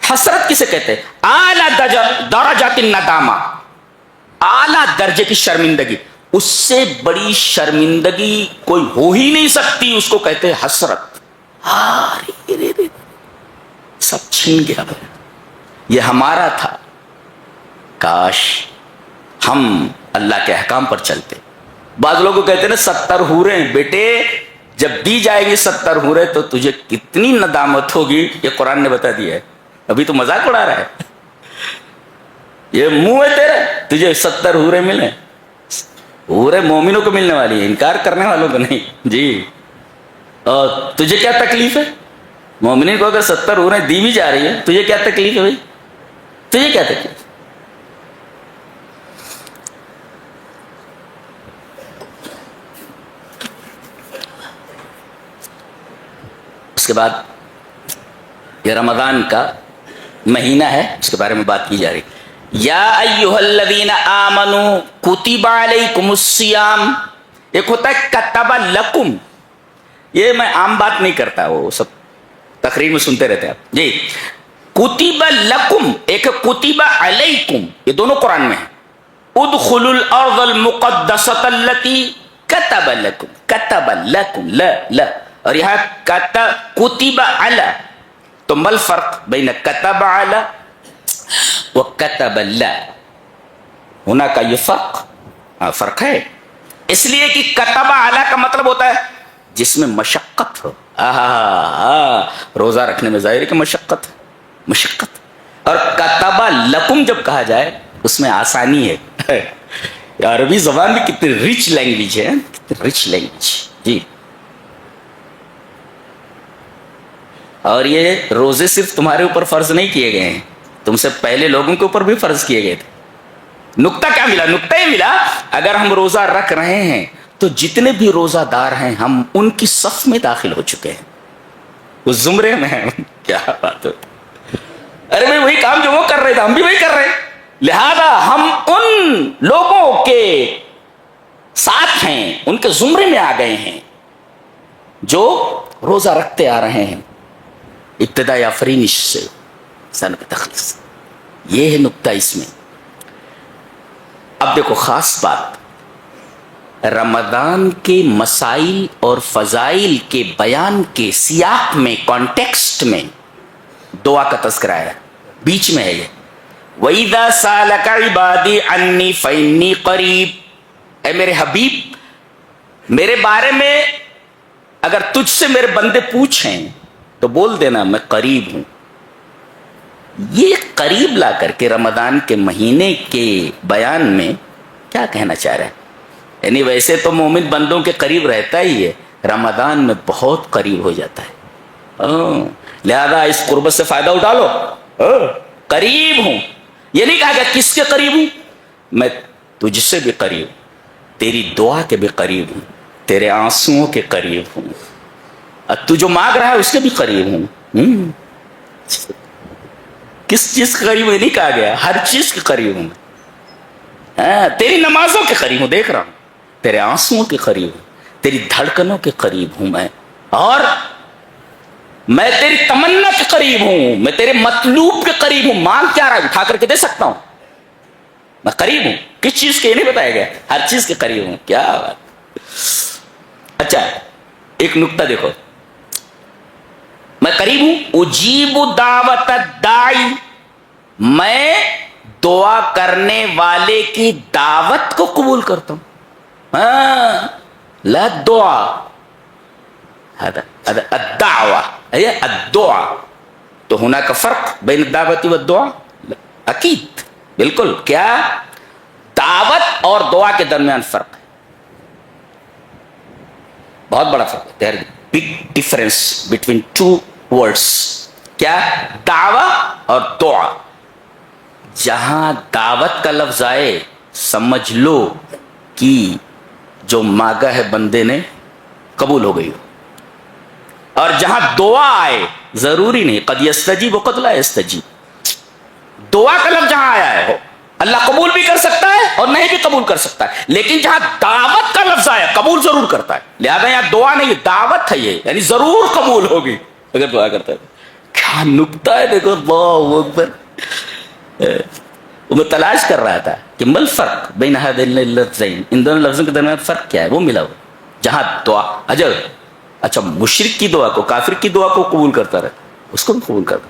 [SPEAKER 2] حسرت کسے کہتے ہیں؟ اعلیٰ درجات الندامہ، اعلیٰ درجے کی شرمندگی، اس سے بڑی شرمندگی کوئی ہو ہی نہیں سکتی، اس کو کہتے ہیں حسرت۔ سب چھن گیا، یہ ہمارا تھا، کاش ہم اللہ کے احکام پر چلتے۔ بعض لوگوں کو کہتے ہیں نا 70 حوریں، بیٹے جب دی جائے گی 70 حوریں تو تجھے کتنی ندامت ہوگی، یہ قرآن نے بتا دیا ہے، ابھی تو مذاق اڑا رہا ہے، یہ منہ ہے تیرا، تجھے 70 حوریں ملیں، حوریں مومنوں کو ملنے والی ہے، انکار کرنے والوں کو نہیں جی۔ اور تجھے کیا تکلیف ہے؟ مومنین کو اگر 70 حوریں دی بھی جا رہی ہے، تجھے کیا تکلیف ہے بھائی؟ تجھے کیا تکلیف؟ اس کے بعد یہ رمضان کا مہینہ ہے، اس کے بارے میں بات کی جا رہی۔ یا ایھا الذین آمنوا کتب علیکم الصیام، ایک ہوتا ہے کتب لکم، یہ میں عام بات نہیں کرتا، وہ سب تقریر میں سنتے رہتے ہیں آپ جی۔ کتب لکم ایک کتب علیکم، یہ دونوں قرآن میں ہیں۔ ادخلوا الارض المقدسۃ التی کتب لکم، کتب لکم لا لا، اور یہاں کتب علی، تو ما الفرق بین کتب علی و کتب لا؟ ہونا کا یہ فرق ہے، اس لیے کہ کتب علی کا مطلب ہوتا ہے جس میں مشقت ہو، روزہ رکھنے میں ظاہر ہے کہ مشقت، اور کتب لکم جب کہا جائے اس میں آسانی ہے۔ عربی زبان بھی کتنی رچ لینگویج ہے، کتنی رچ لینگویج جی۔ اور یہ روزے صرف تمہارے اوپر فرض نہیں کیے گئے ہیں، تم سے پہلے لوگوں کے اوپر بھی فرض کیے گئے تھے۔ نکتہ کیا ملا؟ نکتہ یہ ملا اگر ہم روزہ رکھ رہے ہیں تو جتنے بھی روزہ دار ہیں ہم ان کی صف میں داخل ہو چکے ہیں، اس زمرے میں ہیں۔ کیا بات ہے، ارے بھائی وہی کام جو وہ کر رہے تھے ہم بھی وہی کر رہے ہیں، لہذا ہم ان لوگوں کے ساتھ ہیں، ان کے زمرے میں آ گئے ہیں جو روزہ رکھتے آ رہے ہیں ابتدائی آفرینش سے سن کے تخلیص۔ یہ ہے نکتہ اس میں۔ اب دیکھو خاص بات، رمضان کے مسائل اور فضائل کے بیان کے سیاق میں، کانٹیکسٹ میں دعا کا تذکرہ ہے، بیچ میں ہے یہ۔ وَإِذَا سَأَلَكَ عِبَادِي عَنِّي فَإِنِّي قَرِيبٌ، اے میرے حبیب میرے بارے میں اگر تجھ سے میرے بندے پوچھیں تو بول دینا میں قریب ہوں۔ یہ قریب لا کر کے رمضان کے مہینے کے بیان میں کیا کہنا چاہ رہا ہے؟ یعنی ویسے تو مومن بندوں کے قریب رہتا ہی ہے، رمضان میں بہت قریب ہو جاتا ہے، لہذا اس قربت سے فائدہ اٹھا لو، قریب ہوں۔ یہ نہیں کہا کہ کس کے قریب ہوں؟ میں تجھ سے بھی قریب ہوں، تیری دعا کے بھی قریب ہوں، تیرے آنسوؤں کے قریب ہوں، اور تو جو مانگ رہا ہے اس کے بھی قریب ہوں۔ کس چیز کے قریب ہے نہیں کہا گیا، ہر چیز کے قریب ہوں، تیری نمازوں کے قریب ہوں، دیکھ رہا ہوں، تیرے آنسوؤں کے قریب ہوں، تیری دھڑکنوں کے قریب ہوں میں، اور میں تیری تمنا کے قریب ہوں، میں تیرے مطلوب کے قریب ہوں۔ مانگ کیا رہا ہے اٹھا کر کے دے سکتا ہوں، میں قریب ہوں۔ کس چیز کے یہ نہیں بتایا گیا، ہر چیز کے قریب ہوں۔ کیا بات۔ اچھا ایک نکتہ دیکھو، میں قریب ہوں، اجیب دعوت الداعی، میں دعا کرنے والے کی دعوت کو قبول کرتا ہوں. ہاں لا دعا هذا الدعوة هي الدعاء. تو هناك فرق بين الدعوة والدعاء؟ لا اكيد بالکل. کیا دعوت اور دعا کے درمیان فرق ہے, بہت بڑا فرق ہے. There big difference between two words. کیا دعوی اور دعا. جہاں دعوت کا لفظ آئے سمجھ لو کہ جو مانگا ہے بندے نے قبول ہو گئی ہو, اور جہاں دعا آئے ضروری نہیں قد یستجیب و قد لا یستجیب. دعا کا لفظ جہاں آیا ہے اللہ قبول بھی کر سکتا ہے اور نہیں بھی قبول کر سکتا ہے, لیکن جہاں دعوت کا لفظ آیا قبول ضرور کرتا ہے. لہذا یہاں دعا نہیں دعوت ہے, یہ یعنی ضرور قبول ہوگی اگر دعا کرتا ہے. کیا نکتہ ہے دیکھو, اللہ اکبر. وہ میں تلاش کر رہا تھا کہ مل فرق بین هذین اللفظین, ان دونوں لفظوں کے درمیان فرق کیا ہے, وہ ملا. جہاں دعا اچھا مشرک کی دعا کو, کافر کی دعا کو قبول کرتا رہتا, اس کو بھی قبول کرتا.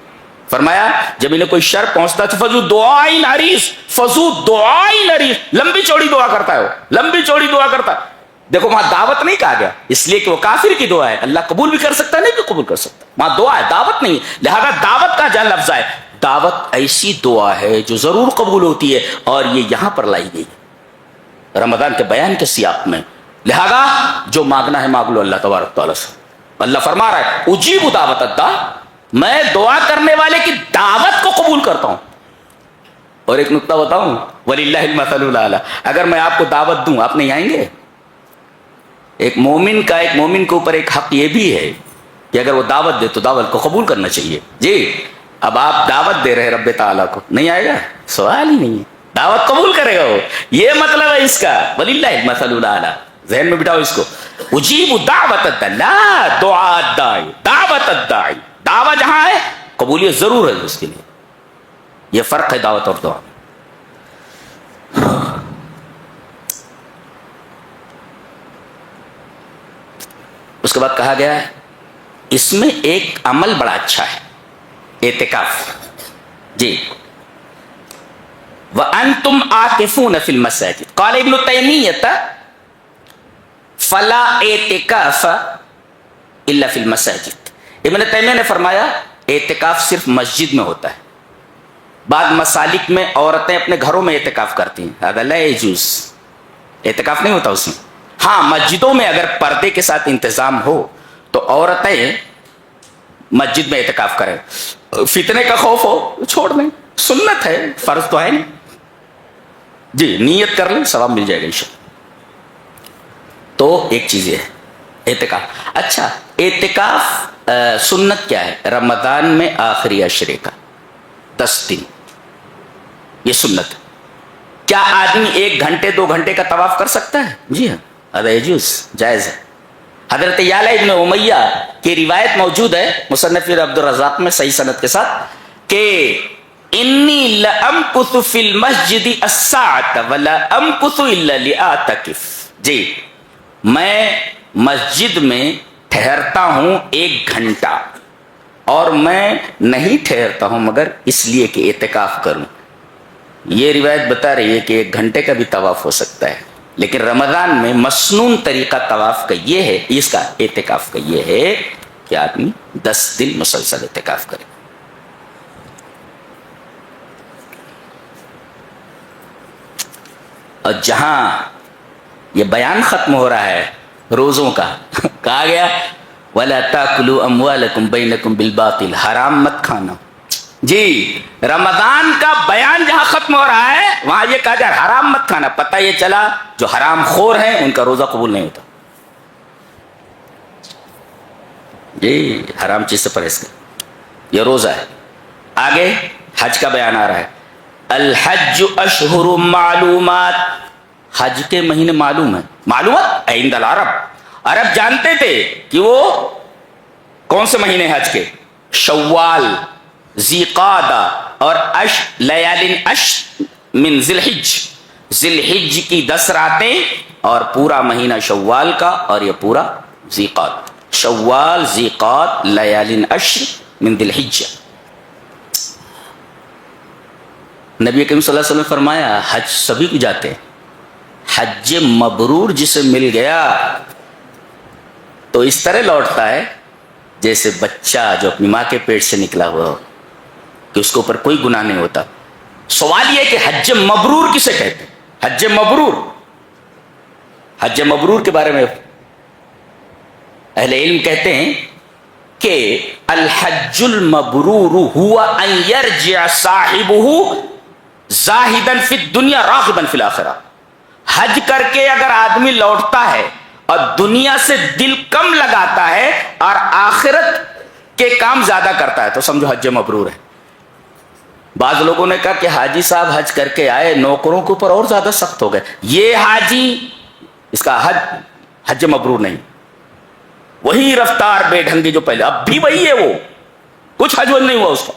[SPEAKER 2] فرمایا جب انہیں کوئی شر پہنچتا تو فضو دعائن عریض, فضو دعائن عریض, لمبی چوڑی دعا کرتا ہے, وہ لمبی چوڑی دعا کرتا ہے. دیکھو وہاں دعوت نہیں کہا گیا اس لیے کہ وہ کافر کی دعا ہے, اللہ قبول بھی کر سکتا ہے نہیں بھی قبول کر سکتا. وہاں دعا ہے, دعوت نہیں. لہذا دعوت کا جہاں لفظ ہے, دعوت ایسی دعا ہے جو ضرور قبول ہوتی ہے, اور یہ یہاں پر لائی گئی رمضان کے بیان کے سیاق میں. لہذا جو مانگنا ہے مانگ لو اللہ تبارک تعالیٰ سے. اللہ فرما رہا ہے اجیب دعوت الداع, میں دعا کرنے والے کی دعوت کو قبول کرتا ہوں. اور ایک نقطہ بتاؤں, وللہ المثل الاعلی, اگر میں آپ کو دعوت دوں آپ نہیں آئیں گے. ایک مومن کے اوپر ایک حق یہ بھی ہے کہ اگر وہ دعوت دے تو دعوت کو قبول کرنا چاہیے. جی اب آپ دعوت دے رہے رب تعالیٰ کو, نہیں آئے گا, سوال ہی نہیں ہے, دعوت قبول کرے گا وہ, یہ مطلب ہے اس کا. وللہ المثل الاعلی, ذہن میں بٹھاؤ اس کو. اجیب دعوت الداع لا دعاء الداعی, دعوت الداعی, دعوت جہاں ہے قبولیت ضرور ہے اس کے لیے. یہ فرق ہے دعوت اور دعا. اس کے بعد کہا گیا ہے اس میں ایک عمل بڑا اچھا ہے, اعتکاف. جی وَأَنْتُمْ عَاكِفُونَ فِي الْمَسَاجِدِ قال ابن تیمیہ فلا اعتکاف الا فی المساجد. ابن تیمیہ نے فرمایا اعتکاف صرف مسجد میں ہوتا ہے. بعض مسالک میں عورتیں اپنے گھروں میں اعتکاف کرتی ہیں, هذا لا يجوز, اعتکاف نہیں ہوتا اس میں. ہاں مسجدوں میں اگر پردے کے ساتھ انتظام ہو تو عورتیں مسجد میں اعتکاف کریں. فتنے کا خوف ہو چھوڑ دیں, سنت ہے, فرض تو ہے نہیں. جی نیت کر لیں ثواب مل جائے گا انشاءاللہ. تو ایک چیز یہ ہے اعتکاف. اچھا اعتکاف سنت کیا ہے؟ رمضان میں آخری عشرے کا 10 دن, یہ سنت ہے. کیا آدمی 1 گھنٹے 2 گھنٹے کا طواف کر سکتا ہے؟ جی ہاں, هذا يجوز, جائز ہے. حضرت یعلا ابن امیہ کی روایت موجود ہے مصنف عبد الرزاق میں صحیح سند کے ساتھ کہ انی لامکث فی المسجد الساعة ولا امکث الا لاعتکف. جی میں مسجد میں ٹھہرتا ہوں 1 گھنٹہ, اور میں نہیں ٹھہرتا ہوں مگر اس لیے کہ اعتکاف کروں. یہ روایت بتا رہی ہے کہ 1 گھنٹے کا بھی طواف ہو سکتا ہے, لیکن رمضان میں مسنون طریقہ طواف کا یہ ہے, اس کا اعتکاف کا یہ ہے کہ آدمی 10 دن مسلسل اعتکاف کرے. اور جہاں یہ بیان ختم ہو رہا ہے روزوں کا, کہا گیا وَلَا تَأْكُلُوا أَمْوَالَكُمْ بَيْنَكُمْ بِالْبَاطِلِ, حرام مت کھانا. جی رمضان کا بیان جہاں ختم ہو رہا ہے وہاں یہ کہا جائے حرام مت کھانا. پتہ یہ چلا جو حرام خور ہیں ان کا روزہ قبول نہیں ہوتا. جی حرام چیز سے پرہیز کر, یہ روزہ ہے. آگے حج کا بیان آ رہا ہے. الحج اشہر معلومات, حج کے مہینے معلوم ہیں. معلومات عند العرب, عرب جانتے تھے کہ وہ کون سے مہینے حج کے, شوال, ذی قعدہ اور لیال من ذی الحج, ذی الحج کی 10 راتیں اور پورا مہینہ شوال کا اور یہ پورا ذی قعدہ. شوال, ذی قعدہ, لیال عشر من ذی الحج. نبی کریم صلی اللہ علیہ وسلم نے فرمایا حج سبھی کو جاتے ہیں، حج مبرور جسے مل گیا تو اس طرح لوٹتا ہے جیسے بچہ جو اپنی ماں کے پیٹ سے نکلا ہوا ہو، کہ اس کے اوپر کوئی گناہ نہیں ہوتا۔ سوال یہ کہ حج مبرور کسے کہتے ہیں؟ حج مبرور، حج مبرور کے بارے میں اہل علم کہتے ہیں کہ الحج المبرور ہوا ان یرجع صاحبہ زاہدا فی الدنیا راغبا فی الاخرہ۔ حج کر کے اگر آدمی لوٹتا ہے اور دنیا سے دل کم لگاتا ہے اور آخرت کے کام زیادہ کرتا ہے تو سمجھو حج مبرور ہے۔ بعض لوگوں نے کہا کہ حاجی صاحب حج کر کے آئے، نوکروں کے اوپر اور زیادہ سخت ہو گئے، یہ حاجی اس کا حج مبرور نہیں، وہی رفتار بے ڈھنگی جو پہلے، اب بھی وہی ہے، وہ کچھ حج نہیں ہوا اس کا۔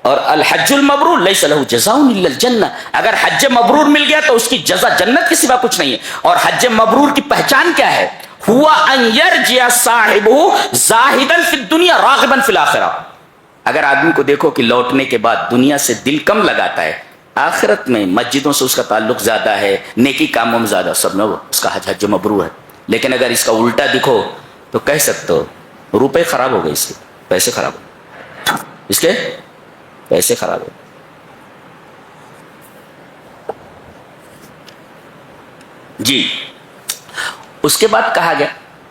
[SPEAKER 2] اور الحج المبرور لیس لہ جزاء الا الجنہ، اگر حج مبرور مل گیا تو اس کی جزا جنت کے سوا کچھ نہیں ہے۔ اور حج مبرور کی پہچان کیا ہے؟ ہوا ان یرجع صاحبہ زاہدا فی الدنیا راغبا فی الاخرہ۔ اگر آدمی کو دیکھو کہ لوٹنے کے بعد دنیا سے دل کم لگاتا ہے، آخرت میں مسجدوں سے اس کا تعلق زیادہ ہے، نیکی کاموں میں زیادہ، سب میں اس کا حج مبرور ہے۔ لیکن اگر اس کا الٹا دکھو تو کہہ سکتے ہو روپے خراب ہو گئے، اس کے پیسے خراب ہو گئے، اس کے پیسے خراب ہو گئے۔ جی اس کے بعد کہا گیا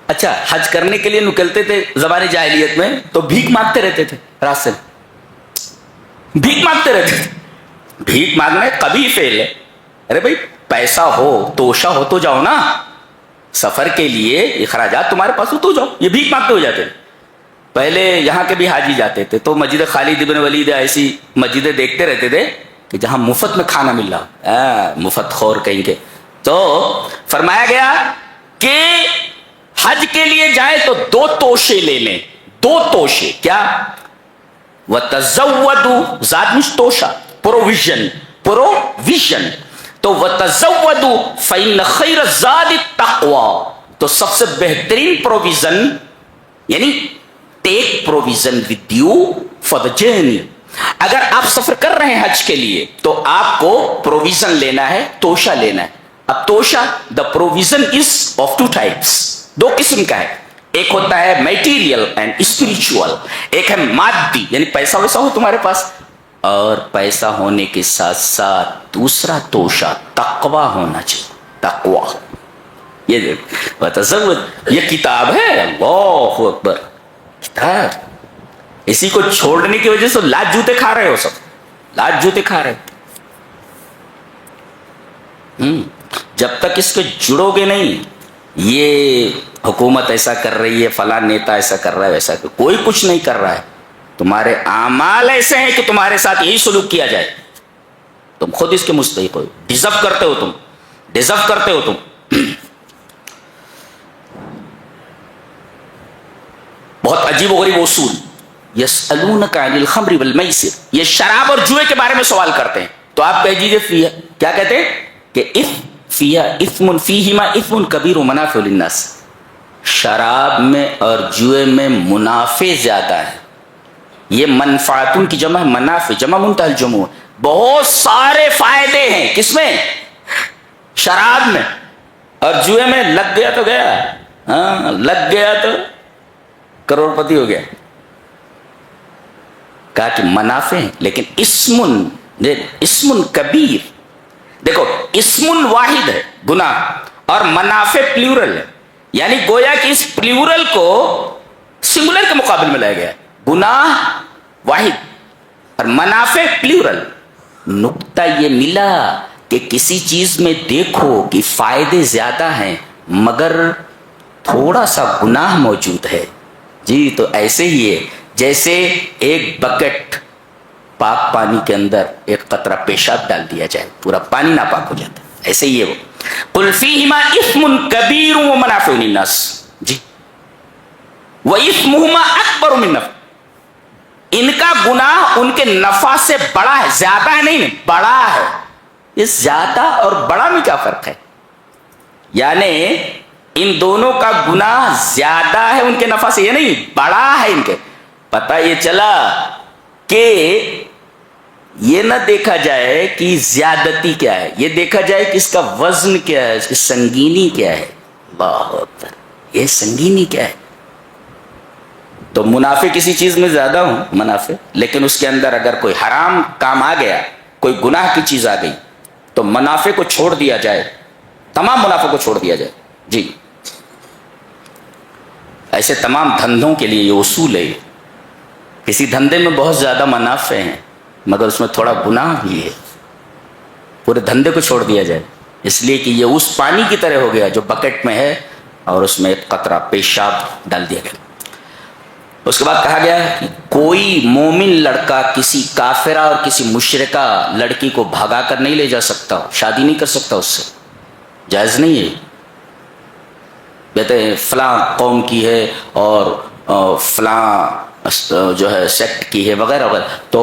[SPEAKER 2] اچھا حج کرنے کے لیے نکلتے تھے زمانے جاہلیت میں تو بھیک مانگتے رہتے تھے، راستے میں بھیک مانگتے رہتے تھے۔ بھیک مانگنا قبیح فعل ہے، ارے بھائی پیسہ ہو توشہ ہو تو جاؤ نا، سفر کے لیے اخراجات تمہارے پاس ہو تو جاؤ، یہ بھیک مانگتے ہو جاتے تھے۔ پہلے یہاں کے بھی حاجی جاتے تھے تو مسجد خالد بن ولید ایسی مسجدیں دیکھتے رہتے تھے کہ جہاں مفت میں کھانا مل رہا، مفت خور کہیں کے، تو فرمایا گیا کہ حج کے لیے جائیں تو 2 توشے لے لیں، 2 توشے، کیا؟ وَتَزَوَّدُوا، زاد مش توشہ، پروویژن، تو وَتَزَوَّدُوا فَإِنَّ خَيْرَ الزَّادِ التَّقْوَىٰ، تو سب سے بہترین پروویژن یعنی take provision with you for the journey. اگر آپ سفر کر رہے ہیں حج کے لیے تو آپ کو پروویژن لینا ہے، توشہ لینا ہے۔ اب توشہ، the provision is of 2 types, 2 قسم کا ہے، ایک ہوتا ہے میٹیریل اینڈ اسپرچوئل، ایک ہے مادی یعنی پیسہ ویسا ہو تمہارے پاس، اور پیسہ ہونے کے ساتھ ساتھ دوسرا توشہ تقوی ہونا چاہیے، تقوی۔ یہ وتزود، یہ کتاب ہے، اللہ اکبر، کتاب، اسی کو چھوڑنے کی وجہ سے لاکھ جوتے کھا رہے ہو، سب لاکھ جوتے کھا رہے ہو۔ جب تک اس کے جڑو گے نہیں، یہ حکومت ایسا کر رہی ہے، فلاں نیتا ایسا کر رہا ہے، ویسا کوئی کچھ نہیں کر رہا ہے، تمہارے اعمال ایسے ہیں کہ تمہارے ساتھ یہی سلوک کیا جائے، تم خود اس کے مستحق ہو، ڈیزرو کرتے ہو، تم ڈیزرو کرتے ہو تم۔ بہت عجیب و غریب اصول، یسألونک عن الخمر والمیسر، یہ شراب اور جوئے کے بارے میں سوال کرتے ہیں، تو آپ کہہ دیجیے فیہا، کیا کہتے ہیں کہ فیہا اثم فیہما اثم کبیر ومنافع للناس، شراب میں اور جوئے میں منافع زیادہ ہے، یہ منفعتن کی جمع ہے، منافع جمع منتہی الجموع، بہت سارے فائدے ہیں کس میں؟ شراب میں، اور جوئے میں لگ گیا تو گیا، ہاں لگ گیا تو کروڑ پتی ہو گیا۔ کہا کہ منافع ہیں لیکن اسم کبیر، دیکھو اسم واحد ہے گناہ اور منافع پلیورل ہے، یعنی گویا کہ اس پلیورل کو سنگولر کے مقابل میں لایا گیا ہے، گناہ واحد اور منافع پلیورل۔ نقطہ یہ ملا کہ کسی چیز میں دیکھو کہ فائدے زیادہ ہیں مگر تھوڑا سا گناہ موجود ہے، جی تو ایسے ہی ہے جیسے ایک بکٹ پاک پانی کے اندر ایک قطرہ پیشاب ڈال دیا جائے پورا پانی ناپاک ہو جاتا ہے، ایسے ہی ہے وہ۔ قل فیہما اثم کبیر ومنافع للناس، جی واسمہما اکبر من نفع، ان کا گناہ ان کے نفع سے بڑا ہے، زیادہ ہے نہیں، بڑا ہے۔ یہ زیادہ اور بڑا میں کیا فرق ہے؟ یعنی ان دونوں کا گناہ زیادہ ہے ان کے نفع سے، یہ نہیں بڑا ہے ان کے۔ پتہ یہ چلا کہ یہ نہ دیکھا جائے کہ زیادتی کیا ہے، یہ دیکھا جائے کہ اس کا وزن کیا ہے، اس کی سنگینی کیا ہے. اللہ اکبر، یہ سنگینی کیا ہے. تو منافع کسی چیز میں زیادہ ہوں منافع، لیکن اس کے اندر اگر کوئی حرام کام آ گیا، کوئی گناہ کی چیز آ گئی، تو منافع کو چھوڑ دیا جائے، تمام منافع کو چھوڑ دیا جائے. جی ایسے تمام دھندوں کے لیے یہ اصول ہے. کسی دھندے میں بہت زیادہ منافع ہیں مگر اس میں تھوڑا گناہ بھی ہے، پورے دھندے کو چھوڑ دیا جائے، اس لیے کہ یہ اس پانی کی طرح ہو گیا جو بکٹ میں ہے اور اس میں ایک قطرہ پیشاب ڈال دیا گیا. اس کے بعد کہا گیا کہ کوئی مومن لڑکا کسی کافرہ اور کسی مشرکہ لڑکی کو بھگا کر نہیں لے جا سکتا، شادی نہیں کر سکتا اس سے، جائز نہیں ہے. کہتے ہیں فلاں قوم کی ہے اور فلاں جو ہے سیکٹ کی ہے وغیرہ وغیرہ، تو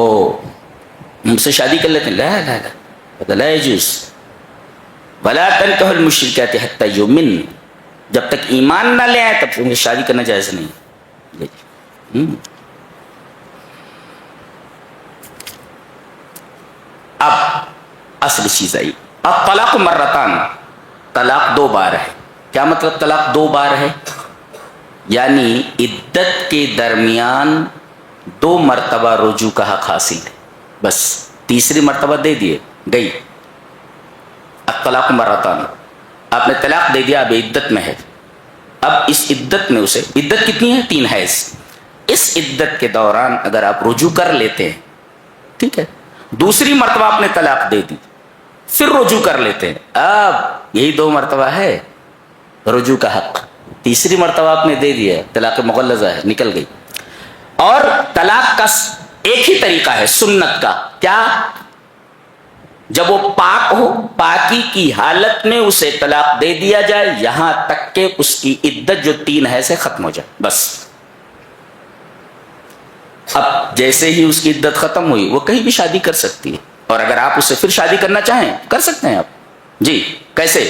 [SPEAKER 2] ہم سے شادی کر لیتے ہیں. لا لا لا لا یجوز. ولا تنکحوا المشرکات حتی یؤمن، جب تک ایمان نہ لے آئے تب تک شادی کرنا جائز نہیں. اب اصل چیز آئی. اب طلاق مرتان، طلاق دو بار ہے. کیا مطلب طلاق دو بار ہے؟ یعنی عدت کے درمیان دو مرتبہ رجوع کا حق حاصل ہے، بس تیسری مرتبہ دے دیے گئی. الطلاق مرتان، آپ نے طلاق دے دیا، اب عدت میں ہے. اب اس عدت میں اسے، عدت کتنی ہے؟ 3 حیض. اس عدت کے دوران اگر آپ رجوع کر لیتے ہیں، ٹھیک ہے، دوسری مرتبہ آپ نے طلاق دے دی، پھر رجوع کر لیتے ہیں، اب یہی 2 مرتبہ ہے رجوع کا حق. تیسری مرتبہ آپ نے دے دیا، طلاق مغلظہ ہے، نکل گئی. اور طلاق کا ایک ہی طریقہ ہے سنت کا. کیا؟ جب وہ پاک ہو، پاکی کی حالت میں اسے طلاق دے دیا جائے یہاں تک کہ اس کی عدت جو 3 ہے سے ختم ہو جائے، بس. اب جیسے ہی اس کی عدت ختم ہوئی وہ کہیں بھی شادی کر سکتی ہے، اور اگر آپ اس سے پھر شادی کرنا چاہیں کر سکتے ہیں آپ. جی کیسے؟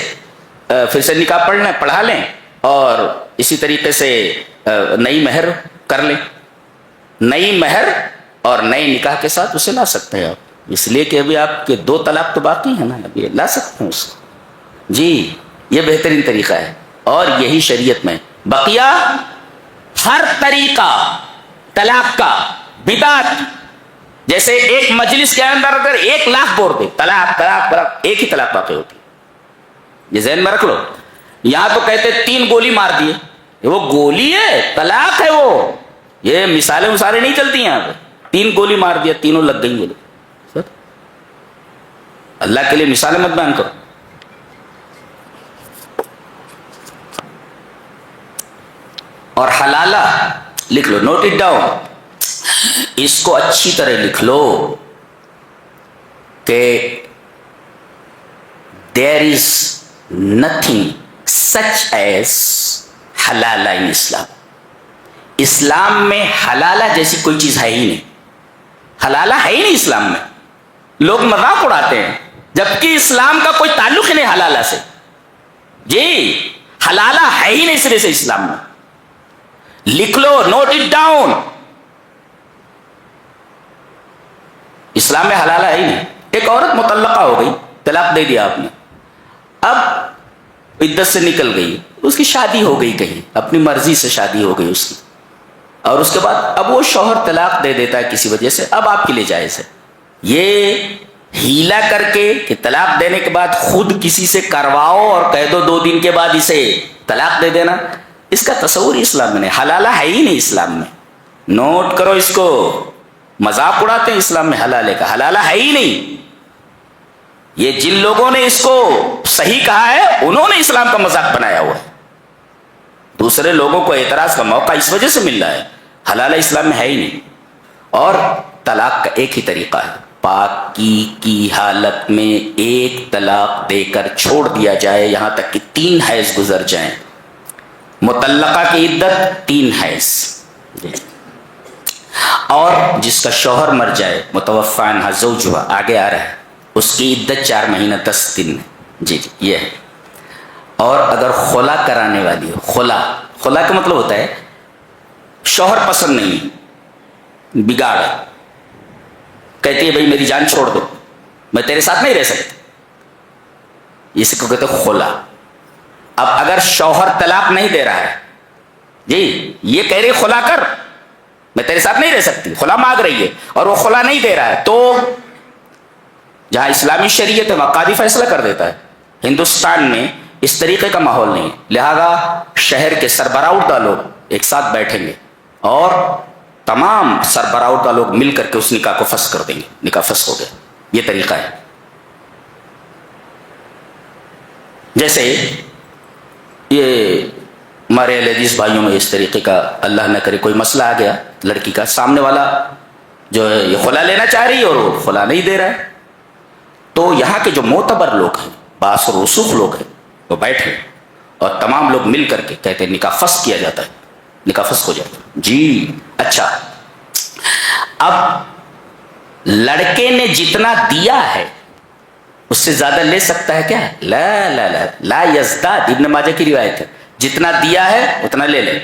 [SPEAKER 2] پھر سے نکاح پڑھ لیں، پڑھا لیں، اور اسی طریقے سے نئی مہر کر لیں. نئی مہر اور نئے نکاح کے ساتھ اسے لا سکتے ہیں آپ، اس لیے کہ ابھی آپ کے 2 طلاق تو باقی ہیں نا، ابھی لا سکتے ہیں اس کو. جی یہ بہترین طریقہ ہے، اور یہی شریعت میں. بقیہ ہر طریقہ طلاق کا بدعت، جیسے ایک مجلس کے اندر اگر 1 لاکھ بور دے طلاق طلاق طلاق، ایک ہی طلاق باقی ہوتی ہے. یہ ذہن میں رکھ لو. یہاں تو کہتے 3 گولی مار دیے، وہ گولی ہے، طلاق ہے وہ. یہ مثالیں نہیں چلتی ہیں. یہاں پہ 3 گولی مار دیا، تینوں لگ گئی. بولے سر اللہ کے لیے مثالیں مت بیان کرو. اور حلالہ لکھ لو، نوٹ اٹ ڈاؤن، اس کو اچھی طرح لکھ لو کہ there is nothing such as حلالہ in اسلام. اسلام میں حلالہ جیسی کوئی چیز ہے ہی نہیں. حلالہ ہے ہی نہیں اسلام میں. لوگ مذاق اڑاتے ہیں جبکہ اسلام کا کوئی تعلق ہی نہیں حلالہ سے. جی حلالہ ہے ہی نہیں سرے سے اسلام میں. لکھ لو، نوٹ اٹ ڈاؤن. اسلام میں حلالہ ہے ہی نہیں. ایک عورت مطلقہ ہو گئی، طلاق دے دیا آپ نے، اب عدت سے نکل گئی، اس کی شادی ہو گئی، کہیں اپنی مرضی سے شادی ہو گئی اس کی، اور اس کے بعد اب وہ شوہر طلاق دے دیتا ہے کسی وجہ سے، اب آپ کے لیے جائز ہے. یہ ہیلا کر کے کہ طلاق دینے کے بعد خود کسی سے کرواؤ اور کہہ دو 2 دن کے بعد اسے طلاق دے دینا، اس کا تصور اسلام میں نہیں. حلالہ ہے ہی نہیں اسلام میں. نوٹ کرو اس کو. مذاق اڑاتے ہیں اسلام میں حلالے کا، حلالہ ہے ہی نہیں. یہ جن لوگوں نے اس کو صحیح کہا ہے انہوں نے اسلام کا مذاق بنایا ہوا ہے. دوسرے لوگوں کو اعتراض کا موقع اس وجہ سے مل رہا ہے. حلالہ اسلام میں ہے ہی نہیں. اور طلاق کا ایک ہی طریقہ ہے، پاکی کی حالت میں 1 طلاق دے کر چھوڑ دیا جائے یہاں تک کہ 3 حیض گزر جائیں. مطلقہ کی عدت 3 حیض. اور جس کا شوہر مر جائے، متوفی عنہا زوجہا، آگے آ رہا ہے، اس کی عدت 4 مہینہ 10 دن. جی یہ ہے. اور اگر خلا کرانے والی ہو، خلا کا مطلب ہوتا ہے شوہر پسند نہیں، بگاڑ کہتی ہے بھائی میری جان چھوڑ دو, میں تیرے ساتھ نہیں رہ سکتی, اس کو کہتے خلا. اب اگر شوہر طلاق نہیں دے رہا ہے, جی یہ کہہ رہی خلا کر, میں تیرے ساتھ نہیں رہ سکتی, خلا مانگ رہی ہے, اور وہ خلا نہیں دے رہا ہے, تو جہاں اسلامی شریعت ہے وہاں قاضی فیصلہ کر دیتا ہے. ہندوستان میں اس طریقے کا ماحول نہیں ہے, لہذا شہر کے سربراہ لوگ ایک ساتھ بیٹھیں گے اور تمام سربراہ لوگ مل کر کے اس نکاح کو فسخ کر دیں گے, نکاح فسخ ہو گیا. یہ طریقہ ہے. جیسے یہ ہمارے اہل حدیث بھائیوں میں اس طریقے کا اللہ نہ کرے کوئی مسئلہ آ گیا لڑکی کا, سامنے والا جو ہے یہ خلا لینا چاہ رہی ہے اور وہ خلا نہیں دے رہا ہے, تو یہاں کے جو معتبر لوگ ہیں, باس اور رسوخ لوگ ہیں, وہ بیٹھے اور تمام لوگ مل کر کے کہتے ہیں نکاح فسخ کیا جاتا ہے, نکاح فسخ ہو جاتا ہے. جی اچھا, اب لڑکے نے جتنا دیا ہے اس سے زیادہ لے سکتا ہے کیا؟ لا لا لا لا یزداد, ابن ماجہ کی روایت ہے, جتنا دیا ہے اتنا لے لے,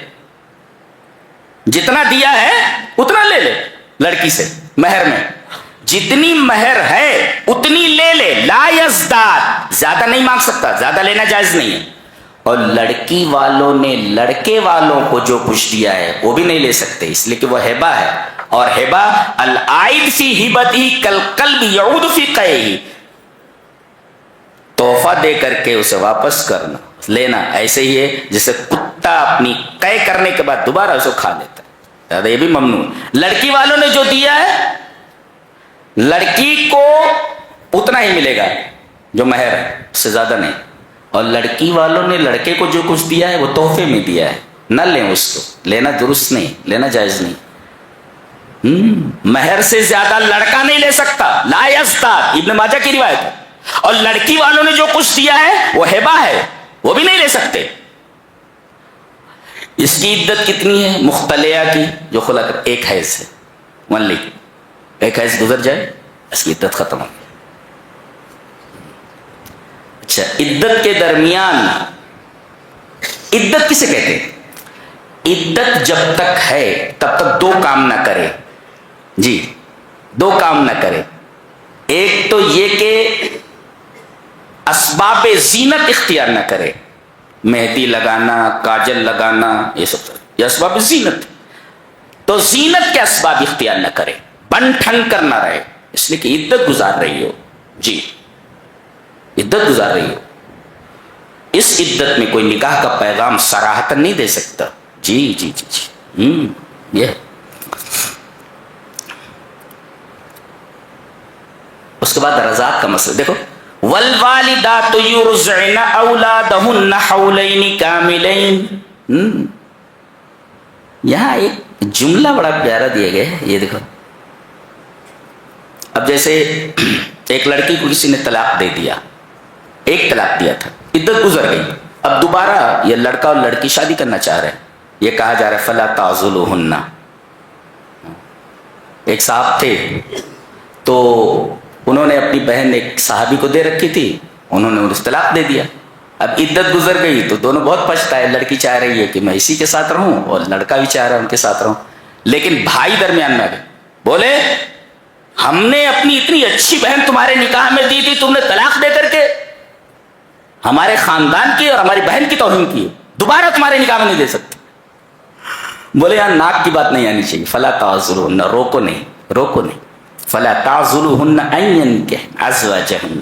[SPEAKER 2] جتنا دیا ہے اتنا لے لے. لڑکی سے مہر میں جتنی مہر ہے اتنی لے لے, لا یزداد, زیادہ نہیں مانگ سکتا, زیادہ لینا جائز نہیں ہے. اور لڑکی والوں نے لڑکے والوں کو جو کچھ دیا ہے وہ بھی نہیں لے سکتے, اس لیے کہ وہ ہبہ ہے, اور ہبہ العائد فی ہبتہ کالقلب یعود فی قیہ, تحفہ دے کر کے اسے واپس کرنا لینا ایسے ہی ہے جیسے کتا اپنی قے کرنے کے بعد دوبارہ اسے کھا لیتا ہے, یہ بھی ممنوع. لڑکی والوں نے جو دیا ہے لڑکی کو اتنا ہی ملے گا جو مہر ہے, اس سے زیادہ نہیں. اور لڑکی والوں نے لڑکے کو جو کچھ دیا ہے وہ تحفے میں دیا ہے, نہ لیں اس کو, لینا درست نہیں, لینا جائز نہیں. مہر سے زیادہ لڑکا نہیں لے سکتا, لا یزداد, ابن ماجہ کی روایت ہے. اور لڑکی والوں نے جو کچھ دیا ہے وہ ہبہ ہے, وہ بھی نہیں لے سکتے. اس کی عدت کتنی ہے مختلعہ کی, جو خلا کر ایک حیض ہے, ونلی ایک حیض گزر جائے اس کی عدت ختم ہو. اچھا, عدت کے درمیان, عدت کسے کہتے ہیں؟ عدت جب تک ہے تب تک دو کام نہ کرے, جی دو کام نہ کرے. ایک تو یہ کہ اسباب زینت اختیار نہ کرے, مہندی لگانا, کاجل لگانا, یہ سب یہ اسباب زینت, تو زینت کے اسباب اختیار نہ کرے, بن ٹھن کر نہ رہے, اس لیے کہ عدت گزار رہی ہو. جی عدت گزار رہی ہو, اس عدت میں کوئی نکاح کا پیغام صراحتاً نہیں دے سکتا. جی جی جی جی یہ اس کے بعد رضاعت کا مسئلہ دیکھو. والوالدات یرضعن اولادہن حولین کاملین, یہاں ایک جملہ بڑا پیارا دیا گیا ہے, یہ دیکھو. اب جیسے ایک لڑکی کو کسی نے طلاق دے دیا, ایک طلاق دیا تھا, عدت گزر گئی, اب دوبارہ یہ لڑکا اور لڑکی شادی کرنا چاہ رہے ہیں, یہ کہا جا رہا ہے فلا تعضلوہن. ایک صاحب تھے تو انہوں نے اپنی بہن ایک صحابی کو دے رکھی تھی, انہوں نے انہیں طلاق دے دیا. اب عدت گزر گئی تو دونوں بہت پچھتائے, لڑکی چاہ رہی ہے کہ میں اسی کے ساتھ رہوں اور لڑکا بھی چاہ رہا ہے ان کے ساتھ رہوں, لیکن بھائی درمیان میں آ گئے, بولے ہم نے اپنی اتنی اچھی بہن تمہارے نکاح میں دی تھی, تم نے طلاق دے کر کے ہمارے خاندان کی اور ہماری بہن کی توہین کی, دوبارہ تمہارے نکاح میں نہیں دے سکتے. بولے یہاں ناک کی بات نہیں آنی چاہیے, فلا تعذروہن, روکو نہیں, روکو نہیں, فلا تعذروہن ان ینکحن ازواجہن,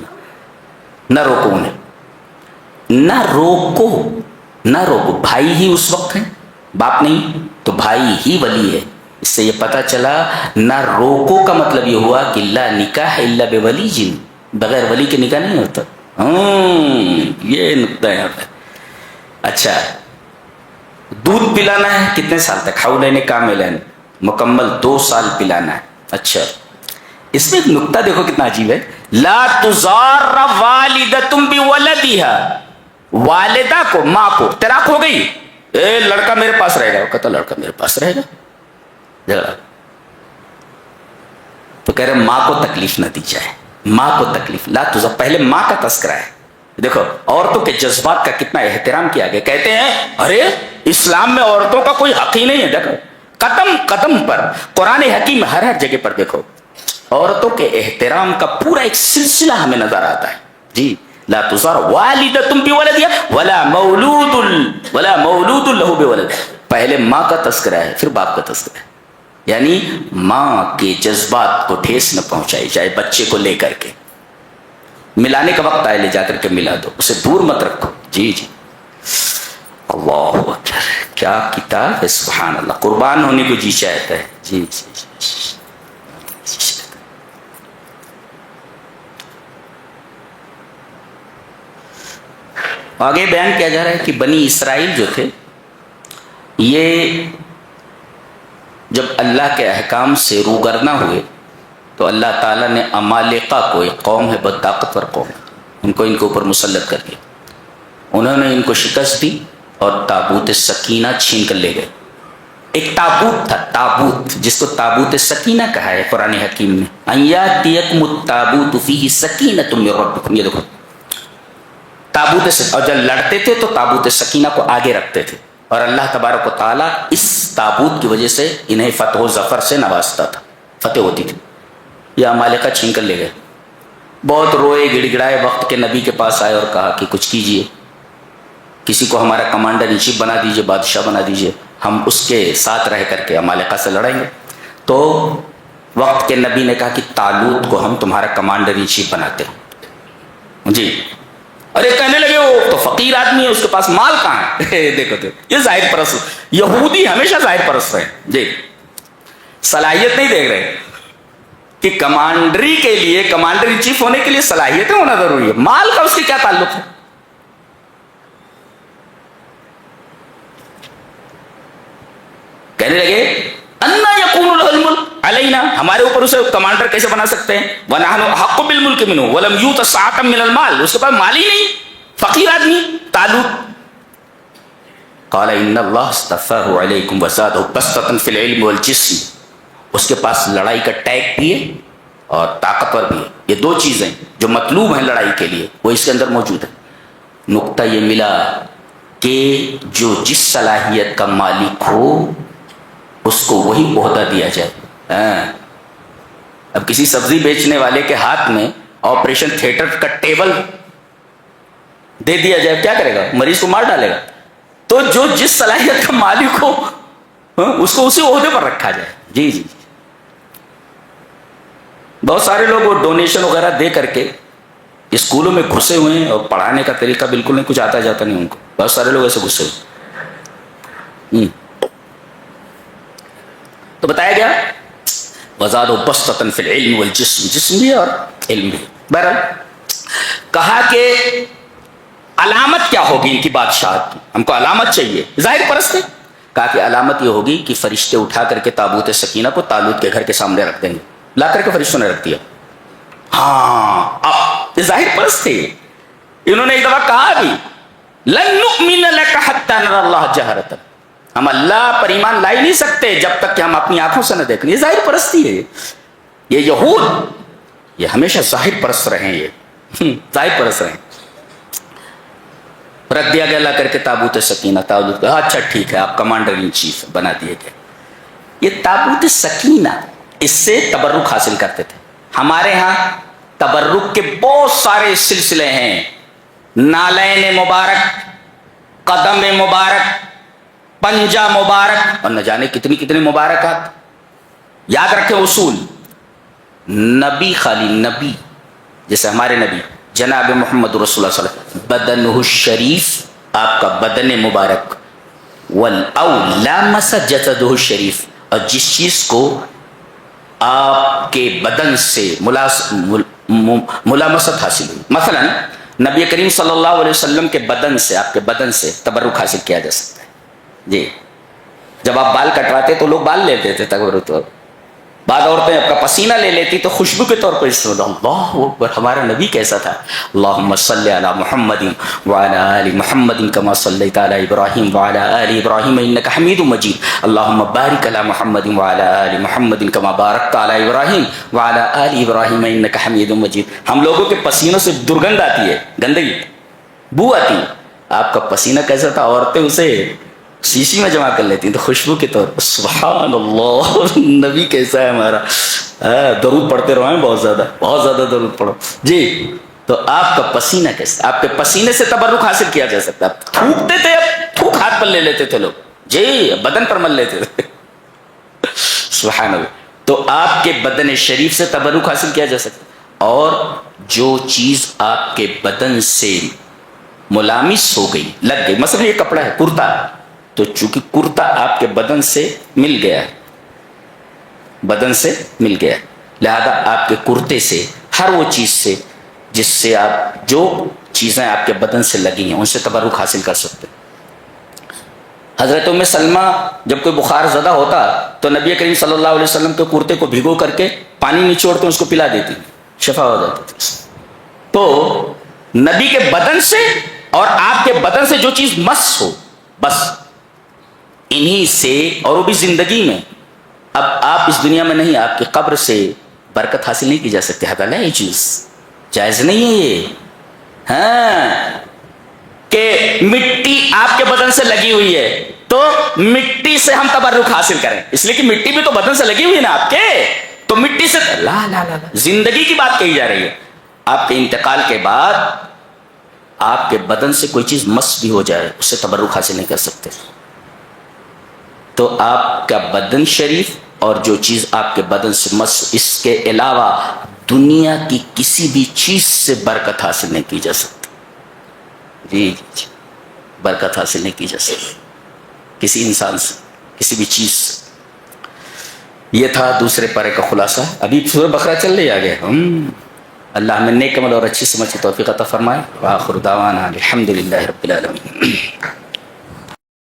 [SPEAKER 2] نہ روکو انہیں, نہ روکو, نہ روکو. بھائی ہی اس وقت ہے, باپ نہیں تو بھائی ہی ولی ہے. اس سے یہ پتہ چلا نہ روکو کا مطلب یہ ہوا کہ لا نکاح الا بولی جن, بغیر ولی کے نکاح نہیں ہوتا. یہ نقطہ یہاں پہ. اچھا, دودھ پلانا ہے کتنے سال تک؟ حولین کاملین, مکمل 2 سال پلانا ہے. اچھا, اس میں ایک نقطہ دیکھو کتنا عجیب ہے, لا تضار والدۃ بولدہا, والدہ کو, ماں کو طلاق ہو گئی, اے لڑکا میرے پاس رہے گا, وہ کہتا لڑکا میرے پاس رہے گا, جھگڑا. تو کہہ رہے ماں کو تکلیف نہ دی جائے, ماں کو تکلیف, لا تضار, پہلے ماں کا تذکرہ ہے. دیکھو عورتوں کے جذبات کا کتنا احترام کیا گیا. کہتے ہیں ارے اسلام میں عورتوں کا کوئی حق ہی نہیں ہے. دیکھو قدم قدم پر قرآن حکیم ہر جگہ پر دیکھو عورتوں کے احترام کا پورا ایک سلسلہ ہمیں نظر آتا ہے. جی لا تزار والدۃ بولدها ولا مولود له بولد. پہلے ماں کا تذکرہ ہے پھر باپ کا تذکرہ ہے. یعنی ماں کے جذبات کو ٹھیس نہ پہنچائی جائے. بچے کو لے کر کے ملانے کا وقت آئے لے جا کر کے ملا دو, اسے دور مت رکھو. جی جی اللہ اکبر, کیا کتاب ہے سبحان اللہ. قربان ہونے کو جی چاہتا ہے. جی جی جی آگے بیان کیا جا رہا ہے کہ بنی اسرائیل جو تھے یہ جب اللہ کے احکام سے روگرداں ہوئے تو اللہ تعالیٰ نے عمالقہ کو, ایک قوم ہے بہت طاقتور قوم, ان کو اوپر مسلط کر دیا. انہوں نے ان کو شکست دی اور تابوت سکینہ چھین کر لے گئے. ایک تابوت تھا, تابوت جس کو تابوت سکینہ کہا ہے قرآن حکیم میں. ان یاتیکم التابوت فیہ سکینۃ من ربکم. یہ دیکھو تابوت سے, اور جب لڑتے تھے تو تابوت سکینہ کو آگے رکھتے تھے اور اللہ تبارک و تعالیٰ اس تابوت کی وجہ سے انہیں فتح و ظفر سے نوازتا تھا, فتح ہوتی تھی. یہ عمالقہ چھین کر لے گئے. بہت روئے گڑ گڑائے, وقت کے نبی کے پاس آئے اور کہا کہ کچھ کیجئے, کسی کو ہمارا کمانڈر ان چیف بنا دیجئے, بادشاہ بنا دیجئے, ہم اس کے ساتھ رہ کر کے عمالقہ سے لڑیں گے. تو وقت کے نبی نے کہا کہ طالوت کو ہم تمہارا کمانڈر ان چیف بناتے ہیں. جی ارے کہنے لگے وہ تو فقیر آدمی ہے, اس کے پاس مال کہاں ہے. دیکھو یہ ظاہر پرست, یہودی ہمیشہ ظاہر پرست رہے. جی صلاحیت نہیں دیکھ رہے کہ کمانڈری کے لیے, کمانڈر ان چیف ہونے کے لیے صلاحیتیں ہونا ضروری ہے. مال کا اس کے کیا تعلق ہے. کہنے لگے انا یکون له الملک علینا, ہمارے اوپر اسے کمانڈر کیسے بنا سکتے ہیں. ونحن احق بالملک منه ولم یؤت سعۃ من المال, اس کے پاس مال ہی نہیں, فقیر آدمی طالوت. قال ان اللہ اصطفاه علیکم وزادہ بسطۃ فی العلم والجسم. اس کے پاس لڑائی کا ٹیگ بھی ہے اور طاقتور بھی ہے. یہ دو چیزیں جو مطلوب ہیں لڑائی کے لیے وہ اس کے اندر موجود ہے. نقطہ یہ ملا کہ جو جس صلاحیت کا مالک ہو اس کو وہی عہدہ دیا جائے. اب کسی سبزی بیچنے والے کے ہاتھ میں آپریشن تھیٹر کا ٹیبل دے دیا جائے, کیا کرے گا, مریض کو مار ڈالے گا. تو جو جس صلاحیت کا مالک ہو اس کو اسی عہدے پر رکھا جائے. جی جی بہت سارے لوگ وہ ڈونیشن وغیرہ دے کر کے اسکولوں میں گھسے ہوئے ہیں اور پڑھانے کا طریقہ بالکل نہیں, کچھ آتا جاتا نہیں ان کو. بہت سارے لوگ ایسے گھسے ہوئے. تو بتایا گیا وزادہ بسطۃ فی العلم والجسم, جسم بھی اور علم بھی. بہرحال کہا کہ علامت کیا ہوگی ان کی بادشاہت کی, ہم کو علامت چاہیے. ظاہر پرست ہے. کہا کہ علامت یہ ہوگی کہ فرشتے اٹھا کر کے تابوت سکینہ کو طالوت کے گھر کے سامنے رکھ دیں گے. لا کر کے فرشتوں نے رکھ دیا. ہاں اب یہ ظاہر پرست تھے. انہوں نے ایک دفعہ کہا بھی لن نؤمن لک حتی نری اللہ جہرۃ, ہم اللہ پر ایمان لا ہی نہیں سکتے جب تک کہ ہم اپنی آنکھوں سے نہ دیکھیں. یہ ظاہر پرستی ہے. یہ یہود یہ ہمیشہ ظاہر پرست رہے, یہ ظاہر پرست رہے. رکھ دیا گیا لا کر کے تابوت سکینہ. تابوت کا اچھا ٹھیک ہے آپ کمانڈر ان چیف بنا دیے گئے. یہ تابوت سکینہ اس سے تبرک حاصل کرتے تھے. ہمارے ہاں تبرک کے بہت سارے سلسلے ہیں. نالین مبارک, قدم مبارک, پنجہ مبارک اور نہ جانے کتنی کتنی مبارکات. یاد رکھیں اصول. نبی خالی نبی جیسے ہمارے نبی جناب محمد رسول اللہ صلی اللہ علیہ وسلم بدنہ الشریف, آپ کا بدن مبارک, والاولامس جسدہ الشریف, اور جس چیز کو آپ کے بدن سے ملامست حاصل ہوئی. مثلا نبی کریم صلی اللہ علیہ وسلم کے بدن سے, آپ کے بدن سے تبرک حاصل کیا جا سکتا ہے. جی جب آپ بال کٹواتے تو لوگ بال لیتے تھے تبرک. تو بعض عورتیں آپ کا پسینہ لے لیتی تو خوشبو کے طور پر استعمال. اللہ اکبر, ہمارا نبی کیسا تھا. اللہم صلی علی محمد وعلی آل محمد کما صلیت علی ابراہیم وعلی آل ابراہیم انک حمید مجید. اللہم بارک علی محمد وعلی آل محمد کما بارکت علی ابراہیم وعلی آل ابراہیم انک حمید مجید. ہم لوگوں کے پسینوں سے درگندھ آتی ہے, گندگی, بو آتی ہے. آپ کا پسینہ کیسا تھا, عورتیں اسے شیشی میں جمع کر لیتی ہیں تو خوشبو کے طور پر. سبحان اللہ, نبی کیسا ہے ہمارا. درود پڑھتے رہو ہیں بہت زیادہ درود پڑھو جی. تو آپ کا پسینہ کیسے, آپ کے پسینے سے تبرک حاصل کیا جا سکتا ہے. آپ تھوکتے تھے, اب تھوک ہاتھ پر لے لیتے تھے لوگ جی, بدن پر مل لیتے تھے. سبحان اللہ. تو آپ کے بدن شریف سے تبرک حاصل کیا جا سکتا ہے. اور جو چیز آپ کے بدن سے ملامس ہو گئی, لگ گئی, مثلا یہ کپڑا ہے کرتا, تو چونکہ کرتا آپ کے بدن سے مل گیا ہے, بدن سے مل گیا ہے, لہذا آپ کے کرتے سے, ہر وہ چیز سے جس سے آپ, جو چیزیں آپ کے بدن سے لگی ہیں ان سے تبرک حاصل کر سکتے ہیں. حضرت ام سلمہ جب کوئی بخار زدہ ہوتا تو نبی کریم صلی اللہ علیہ وسلم کے کرتے کو بھگو کر کے پانی نچوڑتے اس کو پلا دیتی, شفا ہو جاتی تھی. تو نبی کے بدن سے اور آپ کے بدن سے جو چیز مس ہو, بس انہی سے, اور وہ بھی زندگی میں. اب آپ اس دنیا میں نہیں, آپ کی قبر سے برکت حاصل نہیں کی جا سکتی. حلال ہے یہ چیز, جائز نہیں ہے یہ. ہاں, کہ مٹی آپ کے بدن سے لگی ہوئی ہے تو مٹی سے ہم تبرک حاصل کریں, اس لیے کہ مٹی بھی تو بدن سے لگی ہوئی ہے نا آپ کے, تو مٹی سے لا لا لا, زندگی کی بات کہی جا رہی ہے. آپ کے انتقال کے بعد آپ کے بدن سے کوئی چیز مس بھی ہو جائے, اس سے تبرک حاصل نہیں کر سکتے. تو آپ کا بدن شریف اور جو چیز آپ کے بدن سے مس, اس کے علاوہ دنیا کی کسی بھی چیز سے برکت حاصل نہیں کی جا سکتی. جی جی, برکت حاصل نہیں کی جا سکتی کسی انسان سے, کسی بھی چیز سے. یہ تھا دوسرے پارے کا خلاصہ. ابھی سورہ بقرہ چل رہی آگے. اللہ ہمیں نیک عمل اور اچھی سمجھ کی توفیق عطا فرمائے. وآخر دعوانا الحمدللہ رب العالمین.